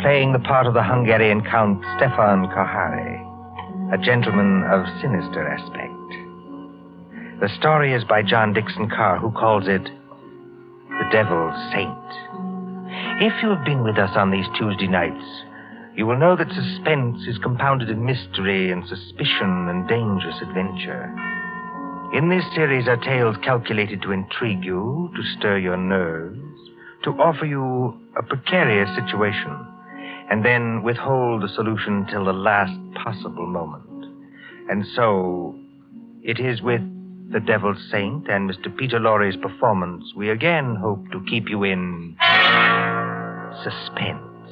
playing the part of the Hungarian Count Stefan Kahare, a gentleman of sinister aspect. The story is by John Dixon Carr, who calls it The Devil's Saint. If you have been with us on these Tuesday nights, you will know that suspense is compounded in mystery and suspicion and dangerous adventure. In this series are tales calculated to intrigue you, to stir your nerves, to offer you a precarious situation, and then withhold the solution till the last possible moment. And so, it is with The Devil's Saint and Mr. Peter Lorre's performance we again hope to keep you in suspense.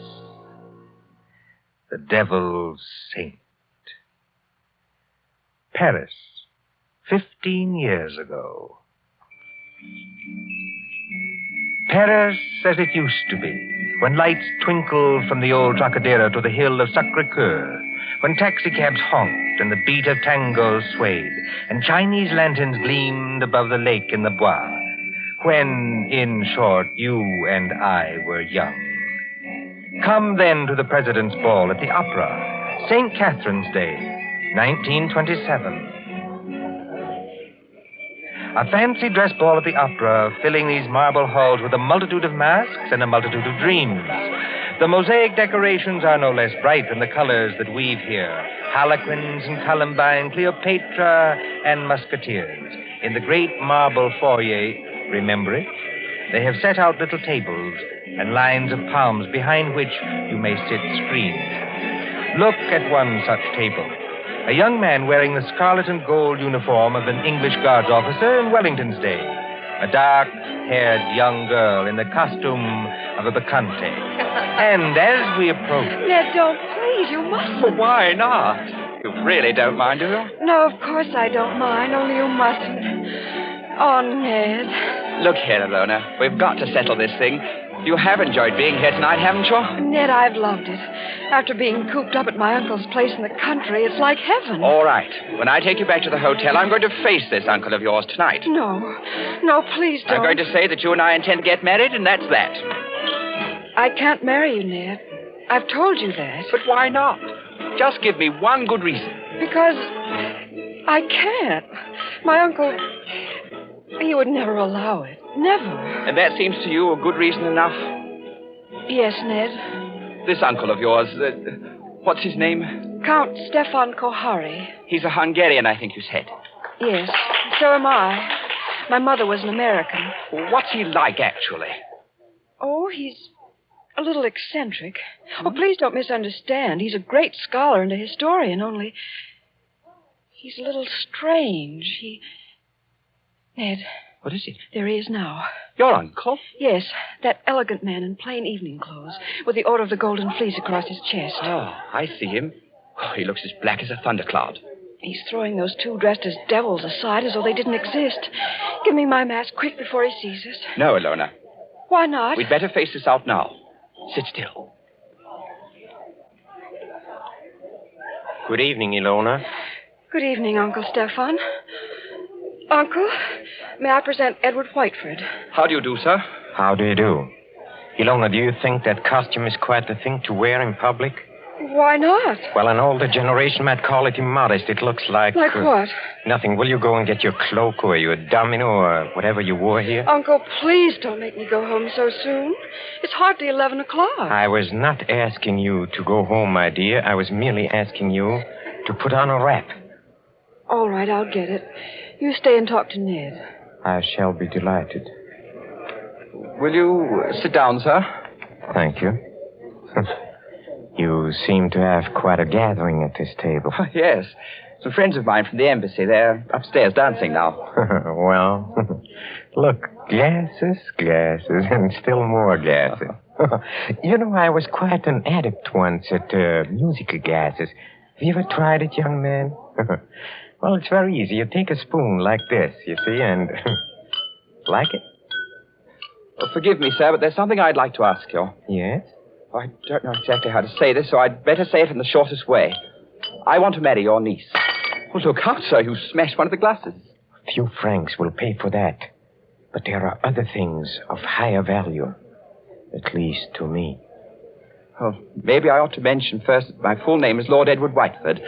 The Devil's Saint. Paris, 15 years ago. Paris as it used to be, when lights twinkled from the old Trocadero to the hill of Sacré-Cœur, when taxicabs honked and the beat of tangos swayed, and Chinese lanterns gleamed above the lake in the Bois, when, in short, you and I were young. Come then to the President's Ball at the Opera, St. Catherine's Day, 1927. A fancy dress ball at the Opera, filling these marble halls with a multitude of masks and a multitude of dreams. The mosaic decorations are no less bright than the colors that weave here. Harlequins and Columbine, Cleopatra and Musketeers. In the great marble foyer, remember it? They have set out little tables and lines of palms behind which you may sit screened. Look at one such table. A young man wearing the scarlet and gold uniform of an English Guards officer in Wellington's day. A dark-haired young girl in the costume of a bacchante. And as we approach... Ned, don't, please. You mustn't. Well, why not? You really don't mind, do you? No, of course I don't mind, only you mustn't. Oh, Ned. Look here, Alona. We've got to settle this thing. You have enjoyed being here tonight, haven't you? Ned, I've loved it. After being cooped up at my uncle's place in the country, it's like heaven. All right. When I take you back to the hotel, I'm going to face this uncle of yours tonight. No. No, please don't. I'm going to say that you and I intend to get married, and that's that. I can't marry you, Ned. I've told you that. But why not? Just give me one good reason. Because I can't. My uncle, he would never allow it. Never. And that seems to you a good reason enough? Yes, Ned. This uncle of yours, what's his name? Count Stefan Kohari. He's a Hungarian, I think you said. Yes, so am I. My mother was an American. What's he like, actually? Oh, he's a little eccentric. Oh, please don't misunderstand. He's a great scholar and a historian, only he's a little strange. Ned. What is it? There he is now. Your uncle? Yes, that elegant man in plain evening clothes, with the Order of the Golden Fleece across his chest. Oh, I see him. Oh, he looks as black as a thundercloud. He's throwing those two dressed as devils aside as though they didn't exist. Give me my mask quick before he sees us. No, Alona. Why not? We'd better face this out now. Sit still. Good evening, Ilona. Good evening, Uncle Stefan. Uncle, may I present Edward Whiteford? How do you do, sir? How do you do? Ilona, do you think that costume is quite the thing to wear in public? Why not? Well, an older generation might call it immodest. It looks like... Like what? Nothing. Will you go and get your cloak or your domino or whatever you wore here? Uncle, please don't make me go home so soon. It's hardly 11 o'clock. I was not asking you to go home, my dear. I was merely asking you to put on a wrap. All right, I'll get it. You stay and talk to Ned. I shall be delighted. Will you sit down, sir? Thank you. You seem to have quite a gathering at this table. Oh, yes. Some friends of mine from the embassy. They're upstairs dancing now. Well, look, glasses, and still more glasses. You know, I was quite an adept once at musical gases. Have you ever tried it, young man? Well, it's very easy. You take a spoon like this, you see, and... Like it? Well, forgive me, sir, but there's something I'd like to ask you. Yes? I don't know exactly how to say this, so I'd better say it in the shortest way. I want to marry your niece. Well, look out, sir. You smashed one of the glasses. A few francs will pay for that. But there are other things of higher value. At least to me. Oh, maybe I ought to mention first that my full name is Lord Edward Whiteford.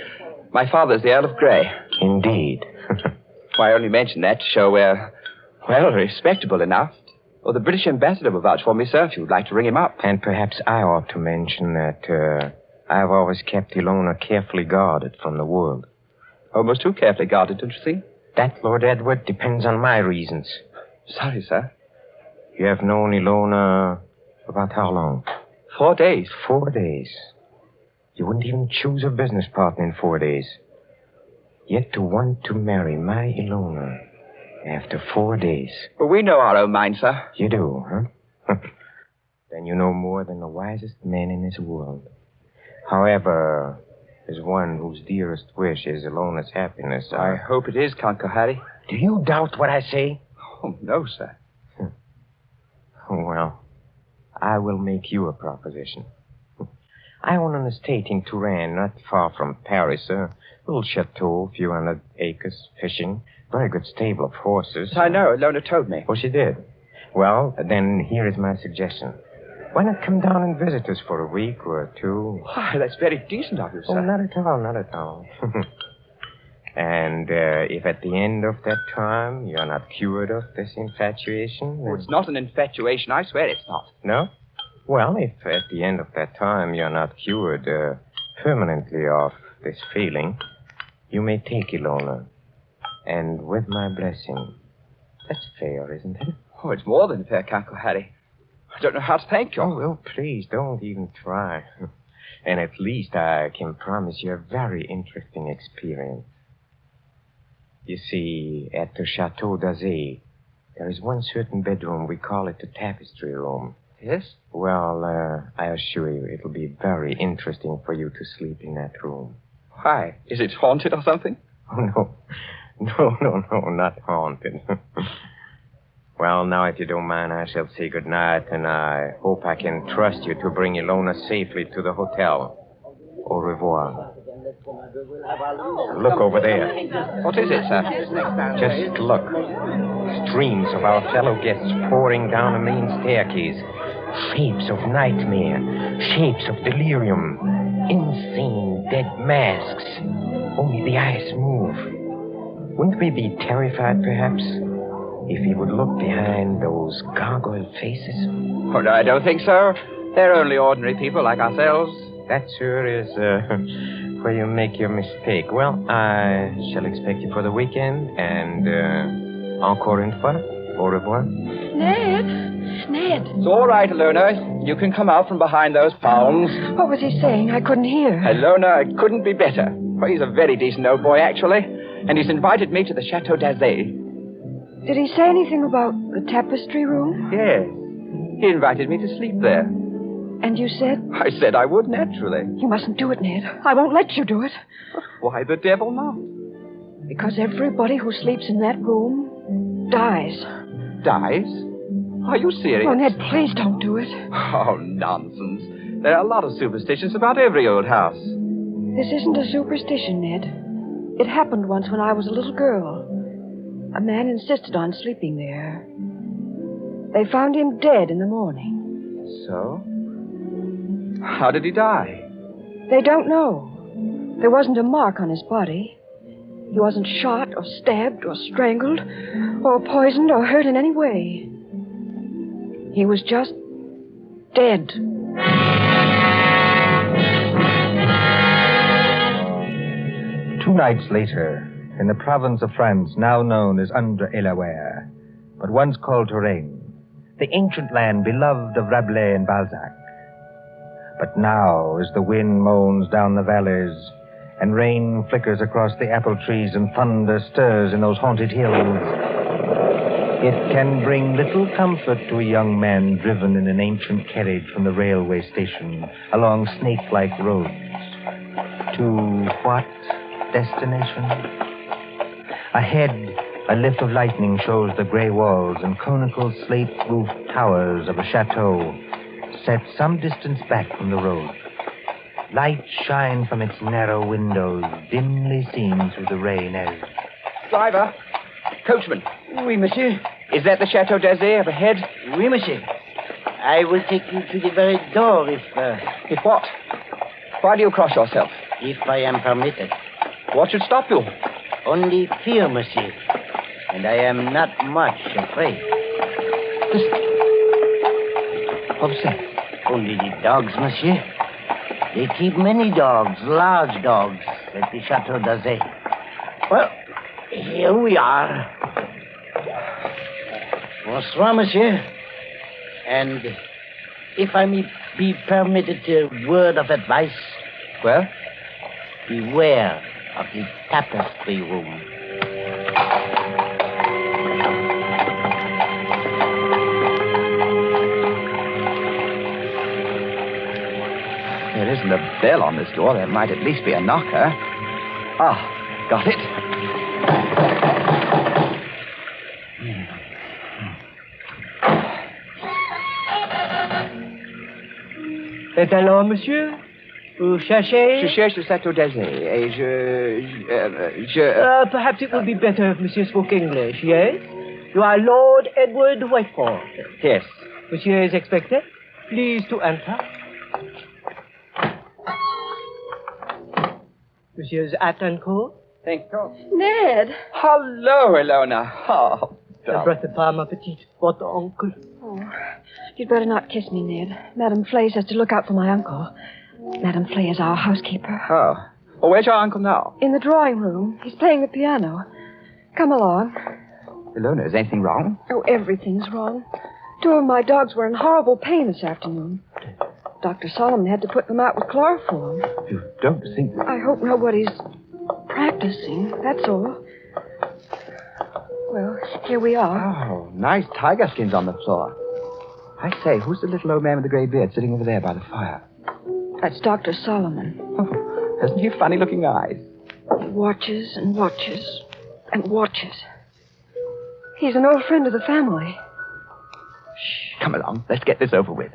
My father's the Earl of Grey. Indeed. Why, I only mention that to show we're, well, respectable enough. Or the British ambassador will vouch for me, sir, if you'd like to ring him up. And perhaps I ought to mention that I've always kept Ilona carefully guarded from the world. Almost too carefully guarded, don't you think? That, Lord Edward, depends on my reasons. Sorry, sir. You have known Ilona about how long? 4 days. 4 days. You wouldn't even choose a business partner in 4 days. Yet to want to marry my Ilona after 4 days. Well, we know our own minds, sir. You do, huh? Then you know more than the wisest man in this world. However, as one whose dearest wish is Ilona's happiness, I hope it is, Count Kohari. Do you doubt what I say? Oh, no, sir. Well, I will make you a proposition. I own an estate in Touraine, not far from Paris. A little chateau, a few hundred acres, fishing, very good stable of horses. I know. Ilona told me. Oh, she did? Well, then here is my suggestion. Why not come down and visit us for a week or two? Why, that's very decent of you, sir. Oh, not at all, not at all. And if at the end of that time you're not cured of this infatuation... Oh, it's not an infatuation. I swear it's not. No? Well, if at the end of that time you're not cured permanently of this feeling, you may take Ilona. And with my blessing. That's fair, isn't it? Oh, it's more than fair, Count Kohari. I don't know how to thank you. Oh, well, please, don't even try. And at least I can promise you a very interesting experience. You see, at the Chateau d'Azay, there is one certain bedroom. We call it the tapestry room. Yes? Well, I assure you, it'll be very interesting for you to sleep in that room. Why? Is it haunted or something? Oh, no. No, not haunted. Well, now, if you don't mind, I shall say good night, and I hope I can trust you to bring Ilona safely to the hotel. Au revoir. Look over there. What is it, sir? Just look. Streams of our fellow guests pouring down a main staircase. Shapes of nightmare. Shapes of delirium. Insane dead masks. Only the eyes move. Wouldn't we be terrified, perhaps, if he would look behind those gargoyle faces? Oh, no, I don't think so. They're only ordinary people like ourselves. That, sir, is where you make your mistake. Well, I shall expect you for the weekend, and encore une fois, au revoir. Ned! It's all right, Ilona. You can come out from behind those palms. What was he saying? I couldn't hear. Ilona, it couldn't be better. Well, he's a very decent old boy, actually. And he's invited me to the Chateau d'Azay. Did he say anything about the tapestry room? Yes. He invited me to sleep there. And you said? I said I would, naturally. You mustn't do it, Ned. I won't let you do it. Why the devil not? Because everybody who sleeps in that room dies. Dies? Are you serious? Oh, Ned, please don't do it. Oh, nonsense. There are a lot of superstitions about every old house. This isn't a superstition, Ned. It happened once when I was a little girl. A man insisted on sleeping there. They found him dead in the morning. So? How did he die? They don't know. There wasn't a mark on his body. He wasn't shot or stabbed or strangled or poisoned or hurt in any way. He was just dead. 2 nights later, in the province of France now known as Indre-et-Loire, but once called Touraine, the ancient land beloved of Rabelais and Balzac. But now, as the wind moans down the valleys, and rain flickers across the apple trees, and thunder stirs in those haunted hills, it can bring little comfort to a young man driven in an ancient carriage from the railway station along snake-like roads. To what destination? Ahead, a lift of lightning shows the gray walls and conical slate-roofed towers of a chateau set some distance back from the road. Lights shine from its narrow windows, dimly seen through the rain as... Driver! Coachman! Oui, monsieur. Is that the Chateau d'Azay up ahead? Oui, monsieur. I will take you to the very door if... If what? Why do you cross yourself? If I am permitted. What should stop you? Only fear, monsieur. And I am not much afraid. Listen. What's that? Only the dogs, monsieur. They keep many dogs, large dogs, at the Chateau d'Azay. Well, here we are. Bonsoir, monsieur. And if I may be permitted a word of advice? Well? Beware of the tapestry room. There isn't a bell on this door. There might at least be a knocker. Ah, got it. Et alors, monsieur? Vous cherchez? Je cherche le château d'Azay, et perhaps it would be better if monsieur spoke English, yes? You are Lord Edward Whiteford. Yes. Monsieur is expected. Please to enter. Monsieur's hat and coat. Thank you. Ned. Hello, Ilona. Oh, Un breath pas ma petite, votre uncle. Oh, you'd better not kiss me, Ned. Madame Flay says to look out for my uncle. Madame Flay is our housekeeper. Oh. Well, where's your uncle now? In the drawing room. He's playing the piano. Come along. Ilona, is anything wrong? Oh, everything's wrong. 2 of my dogs were in horrible pain this afternoon. Dr. Solomon had to put them out with chloroform. You don't think... I hope nobody's practicing, that's all. Well, here we are. Oh, nice tiger skins on the floor. I say, who's the little old man with the grey beard sitting over there by the fire? That's Dr. Solomon. Oh, hasn't he funny-looking eyes? He watches and watches and watches. He's an old friend of the family. Shh, come along. Let's get this over with.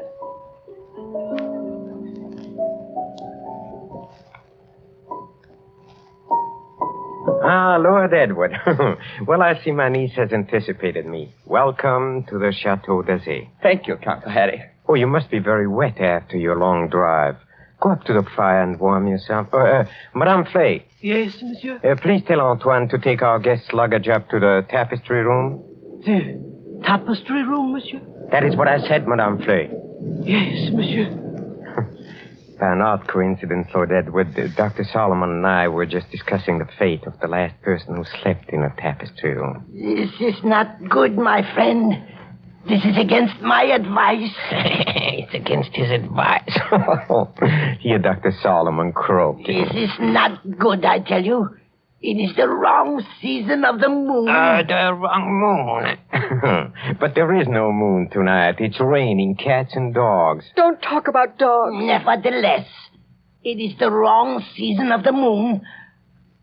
Ah, Lord Edward. Well, I see my niece has anticipated me. Welcome to the Chateau d'Azay. Thank you, Count Harry. Oh, you must be very wet after your long drive. Go up to the fire and warm yourself. Madame Flay. Yes, monsieur? Please tell Antoine to take our guest's luggage up to the tapestry room. The tapestry room, monsieur? That is what I said, Madame Flay. Yes, monsieur. By an odd coincidence, Lord Edward, Dr. Solomon and I were just discussing the fate of the last person who slept in a tapestry room. This is not good, my friend. This is against my advice. It's against his advice. Here, Dr. Solomon croaked. This is not good, I tell you. It is the wrong season of the moon. The wrong moon. But there is no moon tonight. It's raining cats and dogs. Don't talk about dogs. Nevertheless, it is the wrong season of the moon.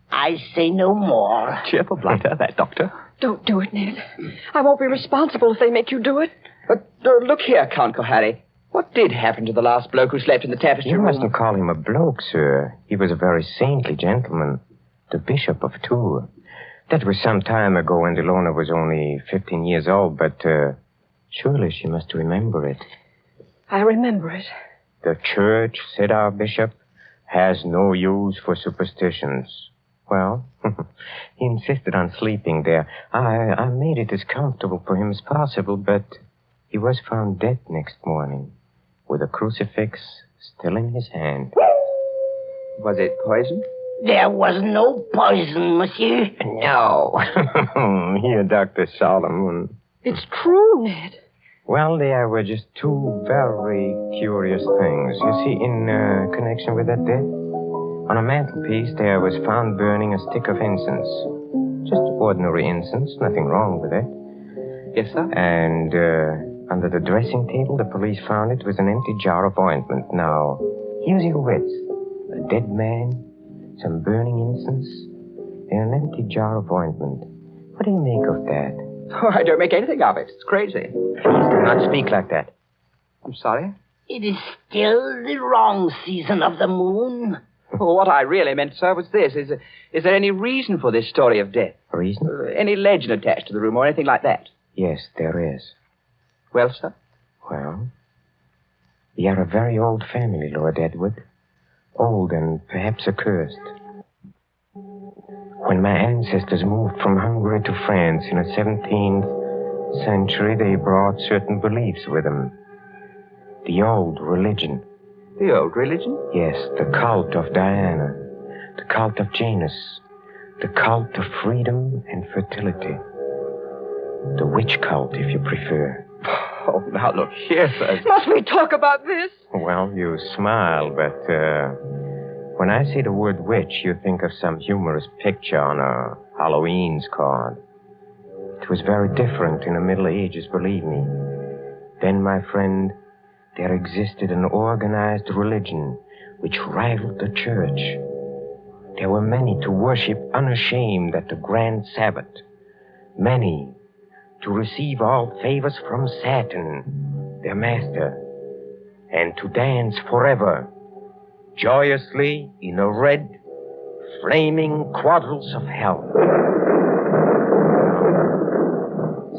I say no more. Cheerful blighter, that doctor. Don't do it, Ned. I won't be responsible if they make you do it. But look here, Count Harry. What did happen to the last bloke who slept in the tapestry room? You mustn't call him a bloke, sir. He was a very saintly gentleman. The Bishop of Tours. That was some time ago when Ilona was only 15 years old, but surely she must remember it. I remember it. The church, said our bishop, has no use for superstitions. Well, he insisted on sleeping there. I made it as comfortable for him as possible, but he was found dead next morning, with a crucifix still in his hand. Was it poison? There was no poison, monsieur. No. Here, Dr. Solomon. It's true, Ned. Well, there were just 2 very curious things. You see, in connection with that death, on a mantelpiece there was found burning a stick of incense. Just ordinary incense, nothing wrong with it. Yes, sir? And under the dressing table, the police found it was an empty jar of ointment. Now, here's your wits. A dead man, some burning incense, and an empty jar of ointment. What do you make of that? Oh, I don't make anything of it. It's crazy. Please do not speak like that. I'm sorry? It is still the wrong season of the moon. Well, what I really meant, sir, was this. Is there any reason for this story of death? Reason? Any legend attached to the room or anything like that? Yes, there is. Well, sir? Well, we are a very old family, Lord Edward. Old and perhaps accursed. When my ancestors moved from Hungary to France in the 17th century, they brought certain beliefs with them. The old religion. The old religion? Yes, the cult of Diana, the cult of Janus, the cult of freedom and fertility. The witch cult, if you prefer. Oh, now look here, sir. Must we talk about this? Well, you smile, but when I say the word witch, you think of some humorous picture on a Halloween's card. It was very different in the Middle Ages, believe me. Then, my friend, there existed an organized religion which rivaled the church. There were many to worship unashamed at the grand Sabbath. Many to receive all favors from Saturn, their master, and to dance forever, joyously in the red, flaming quadrants of hell.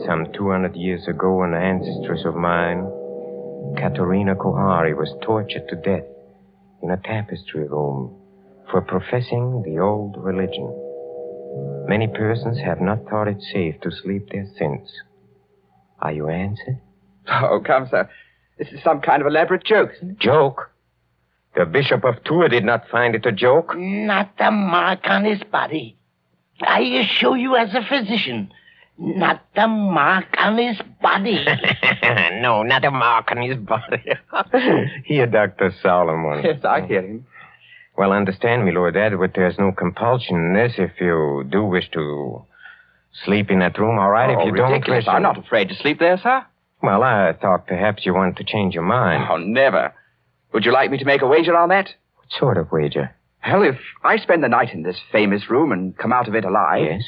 Some 200 years ago, an ancestress of mine, Katerina Kohari, was tortured to death in a tapestry room for professing the old religion. Many persons have not thought it safe to sleep there since. Are you answered? Oh, come, sir. This is some kind of elaborate joke, isn't it? Joke? The Bishop of Tours did not find it a joke. Not a mark on his body. I assure you as a physician, not a mark on his body. No, not a mark on his body. Hear Dr. Solomon. Yes, I hear him. Well, understand me, Lord Edward, there's no compulsion in this. If you do wish to sleep in that room, all right. If you ridiculous. don't... I'm not afraid to sleep there, sir. Well, I thought perhaps you wanted to change your mind. Oh, never. Would you like me to make a wager on that? What sort of wager? Well, if I spend the night in this famous room and come out of it alive... Yes?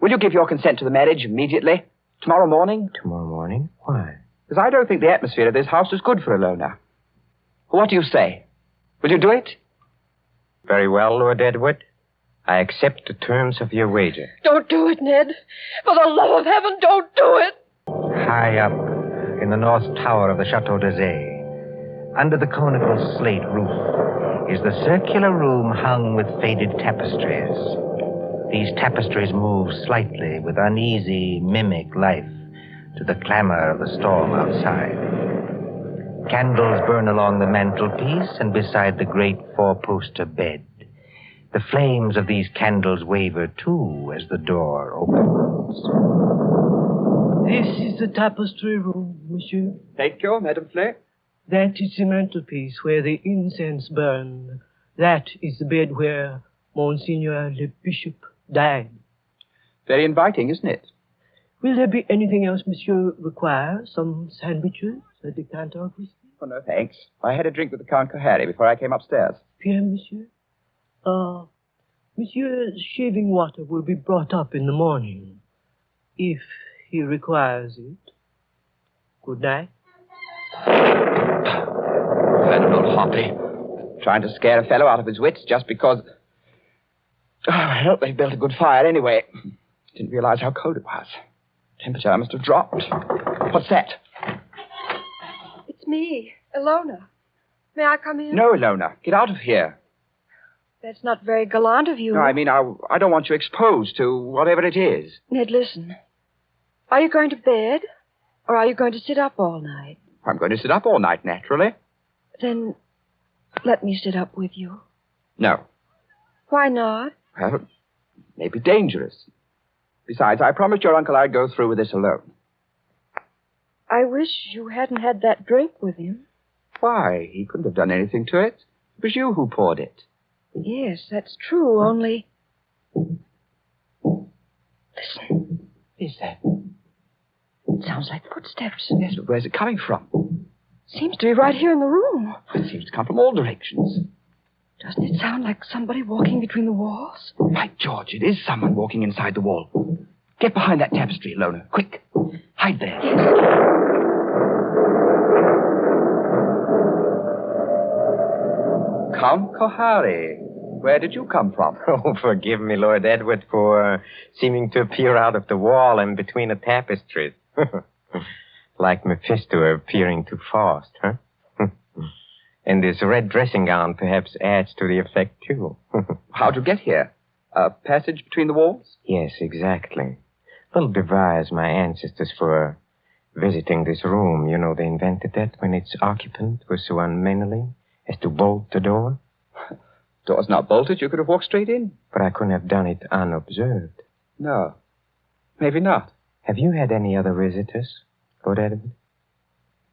Will you give your consent to the marriage immediately? Tomorrow morning? Tomorrow morning? Why? Because I don't think the atmosphere of this house is good for a loner. What do you say? Will you do it? Very well, Lord Edward. I accept the terms of your wager. Don't do it, Ned. For the love of heaven, don't do it. High up in the north tower of the Chateau d'Azay, under the conical slate roof, is the circular room hung with faded tapestries. These tapestries move slightly with uneasy, mimic life to the clamor of the storm outside. Candles burn along the mantelpiece and beside the great four-poster bed. The flames of these candles waver, too, as the door opens. This is the tapestry room, monsieur. Thank you, Madame Flay. That is the mantelpiece where the incense burned. That is the bed where Monseigneur le Bishop died. Very inviting, isn't it? Will there be anything else monsieur requires? Some sandwiches? A decanter of whiskey? Oh, no, thanks. I had a drink with the Count Kohari before I came upstairs. Bien, monsieur. Monsieur's shaving water will be brought up in the morning, if he requires it. Good night. Infernal Hoppy. Trying to scare a fellow out of his wits just because... Oh, well, they built a good fire anyway. Didn't realize how cold it was. Temperature must have dropped. What's that? It's me, Ilona. May I come in? No, Ilona. Get out of here. That's not very gallant of you. No, I mean, I don't want you exposed to whatever it is. Ned, listen. Are you going to bed? Or are you going to sit up all night? I'm going to sit up all night, naturally. Then let me sit up with you. No. Why not? Well, it may be dangerous. Besides, I promised your uncle I'd go through with this alone. I wish you hadn't had that drink with him. Why? He couldn't have done anything to it. It was you who poured it. Yes, that's true, only... Listen. Is that? It sounds like footsteps. Yes, but where's it coming from? Seems to be right here in the room. It seems to come from all directions. Doesn't it sound like somebody walking between the walls? By George, it is someone walking inside the wall. Get behind that tapestry, Ilona. Quick. Hide there. Yes. Count Kohari, where did you come from? Oh, forgive me, Lord Edward, for seeming to appear out of the wall and between the tapestries. Like Mephisto appearing to Faust, huh? And this red dressing gown perhaps adds to the effect, too. How'd you get here? A passage between the walls? Yes, exactly. Little device my ancestors for visiting this room. You know, they invented that when its occupant was so unmannerly as to bolt the door. Door's not bolted. You could have walked straight in. But I couldn't have done it unobserved. No. Maybe not. Have you had any other visitors, Lord Edward?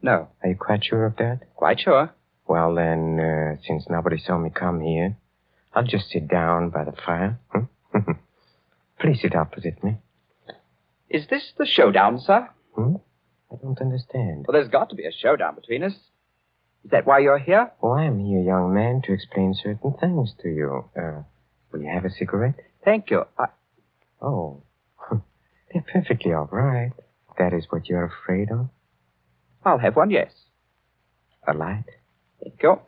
No. Are you quite sure of that? Quite sure. Well, then, since nobody saw me come here, I'll just sit down by the fire. Please sit opposite me. Is this the showdown, sir? I don't understand. Well, there's got to be a showdown between us. Is that why you're here? Oh, I'm here, young man, to explain certain things to you. Will you have a cigarette? Thank you. Oh, they're perfectly all right. That is what you're afraid of? I'll have one, yes. A light? Thank you.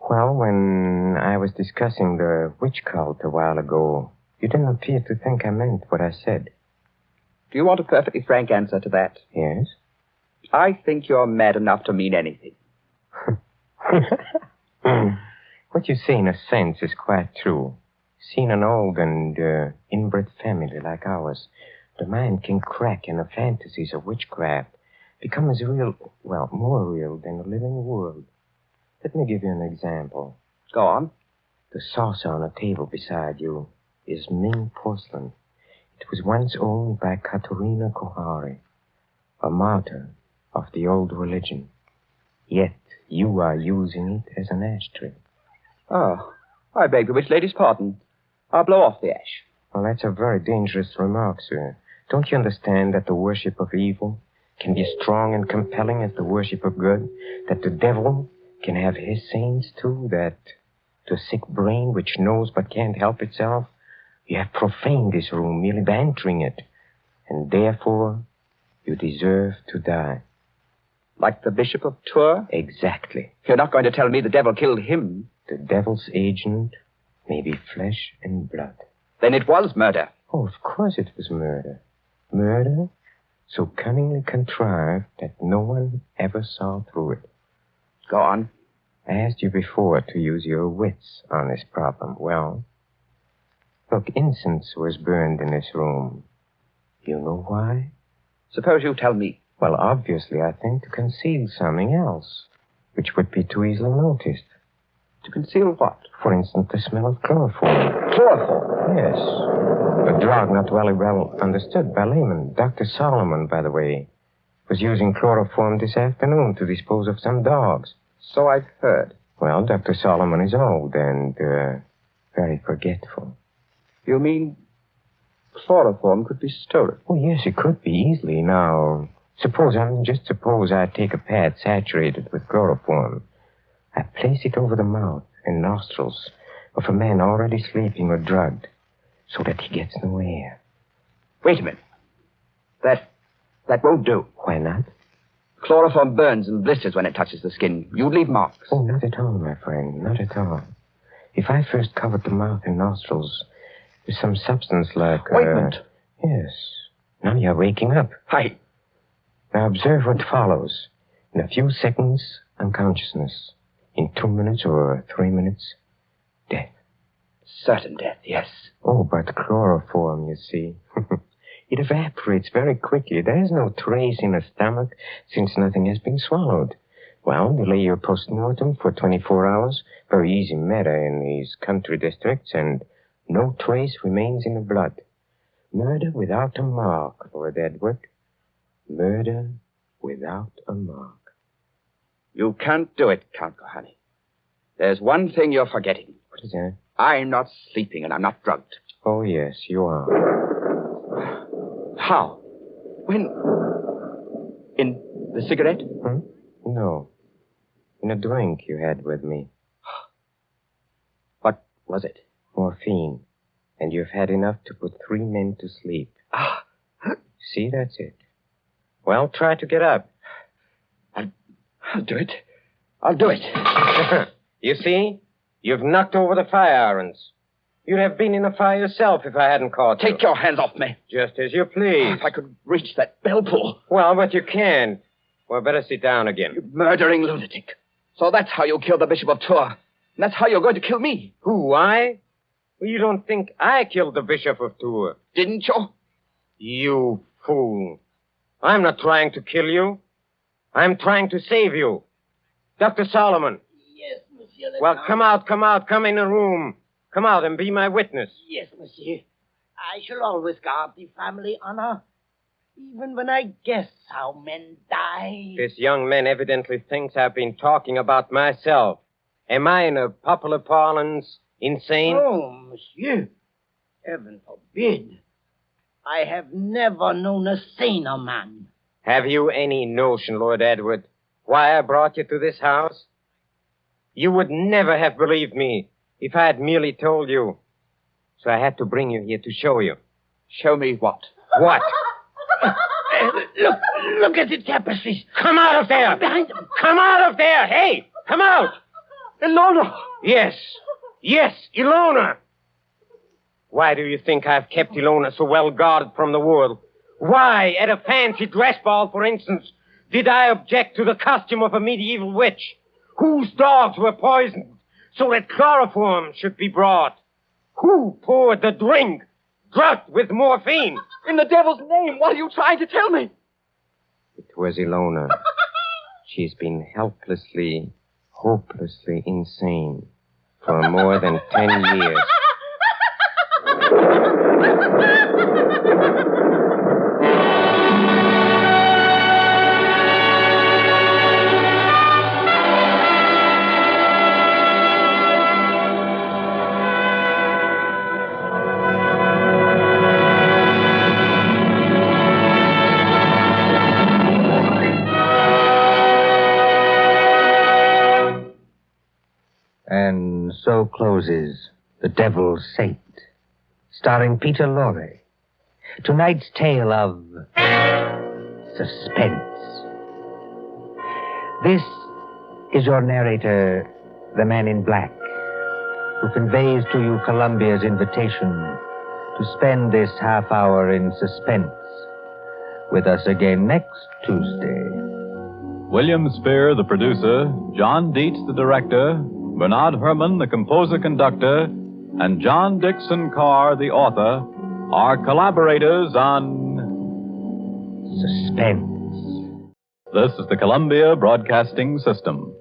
Well, when I was discussing the witch cult a while ago, you didn't appear to think I meant what I said. Do you want a perfectly frank answer to that? Yes. I think you're mad enough to mean anything. What you say, in a sense, is quite true. Seeing an old and inbred family like ours, the mind can crack and the fantasies of witchcraft become as real, well, more real than the living world. Let me give you an example. Go on. The saucer on a table beside you is Ming porcelain. It was once owned by Katerina Kohari, a martyr of the old religion. Yet you are using it as an ashtray. Oh, I beg the witch lady's pardon. I'll blow off the ash. Well, that's a very dangerous remark, sir. Don't you understand that the worship of evil can be as strong and compelling as the worship of good? That the devil can have his saints, too? That to a sick brain which knows but can't help itself, you have profaned this room merely by entering it. And therefore, you deserve to die. Like the Bishop of Tours? Exactly. You're not going to tell me the devil killed him? The devil's agent may be flesh and blood. Then it was murder. Oh, of course it was murder. Murder so cunningly contrived that no one ever saw through it. Go on. I asked you before to use your wits on this problem. Well, look, incense was burned in this room. You know why? Suppose you tell me. Well, obviously, I think to conceal something else, which would be too easily noticed. To conceal what? For instance, the smell of chloroform. Chloroform? Yes. A drug not very well understood by laymen. Dr. Solomon, by the way, was using chloroform this afternoon to dispose of some dogs. So I've heard. Well, Dr. Solomon is old and very forgetful. You mean chloroform could be stolen? Oh, yes, it could be easily. Now, suppose I take a pad saturated with chloroform. I place it over the mouth and nostrils of a man already sleeping or drugged, so that he gets no air. Wait a minute. That won't do. Why not? Chloroform burns and blisters when it touches the skin. You'd leave marks. Oh, not at all, my friend. Not at all. If I first covered the mouth and nostrils with some substance like... Ointment. Yes. Now you're waking up. Hi. Now observe what follows. In a few seconds, unconsciousness. In 2 minutes or 3 minutes, death. Certain death, yes. Oh, but chloroform, you see. It evaporates very quickly. There is no trace in the stomach since nothing has been swallowed. Well, delay your post-mortem for 24 hours. Very easy matter in these country districts, and no trace remains in the blood. Murder without a mark, Lord Edward. Murder without a mark. You can't do it, Count Kohani. There's one thing you're forgetting. What is that? I'm not sleeping and I'm not drugged. Oh, yes, you are. How? When? In the cigarette? No. In a drink you had with me. What was it? Morphine. And you've had enough to put 3 men to sleep. See, that's it. Well, try to get up. I'll do it. I'll do it. You see? You've knocked over the fire irons. You'd have been in the fire yourself if I hadn't caught you. Take your hands off me. Just as you please. If I could reach that bell pull. Well, but you can't. Well, better sit down again. You murdering lunatic. So that's how you killed the Bishop of Tours. And that's how you're going to kill me. Who, I? Well, you don't think I killed the Bishop of Tours? Didn't you? You fool. I'm not trying to kill you. I'm trying to save you. Dr. Solomon. Yes, monsieur. Well, come out. Come in the room. Come out and be my witness. Yes, monsieur. I shall always guard the family honor. Even when I guess how men die. This young man evidently thinks I've been talking about myself. Am I, in a popular parlance, insane? Oh, monsieur. Heaven forbid. I have never known a saner man. Have you any notion, Lord Edward, why I brought you to this house? You would never have believed me if I had merely told you. So I had to bring you here to show you. Show me what? What? Look at the tapestries. Come out of there! Behind them. Come out of there! Hey, come out! Ilona! Yes, Ilona. Why do you think I've kept Ilona so well guarded from the world? Why, at a fancy dress ball, for instance, did I object to the costume of a medieval witch? Whose dogs were poisoned so that chloroform should be brought? Who poured the drink drugged with morphine? In the devil's name, what are you trying to tell me? It was Ilona. She's been helplessly, hopelessly insane for more than 10 years. And so closes The Devil's Saint, starring Peter Lorre. Tonight's tale of suspense. This is your narrator, the man in black, who conveys to you Columbia's invitation to spend this half hour in suspense with us again next Tuesday. William Spear, the producer, John Dietz, the director, Bernard Herrmann, the composer-conductor, and John Dixon Carr, the author, are collaborators on Suspense. This is the Columbia Broadcasting System.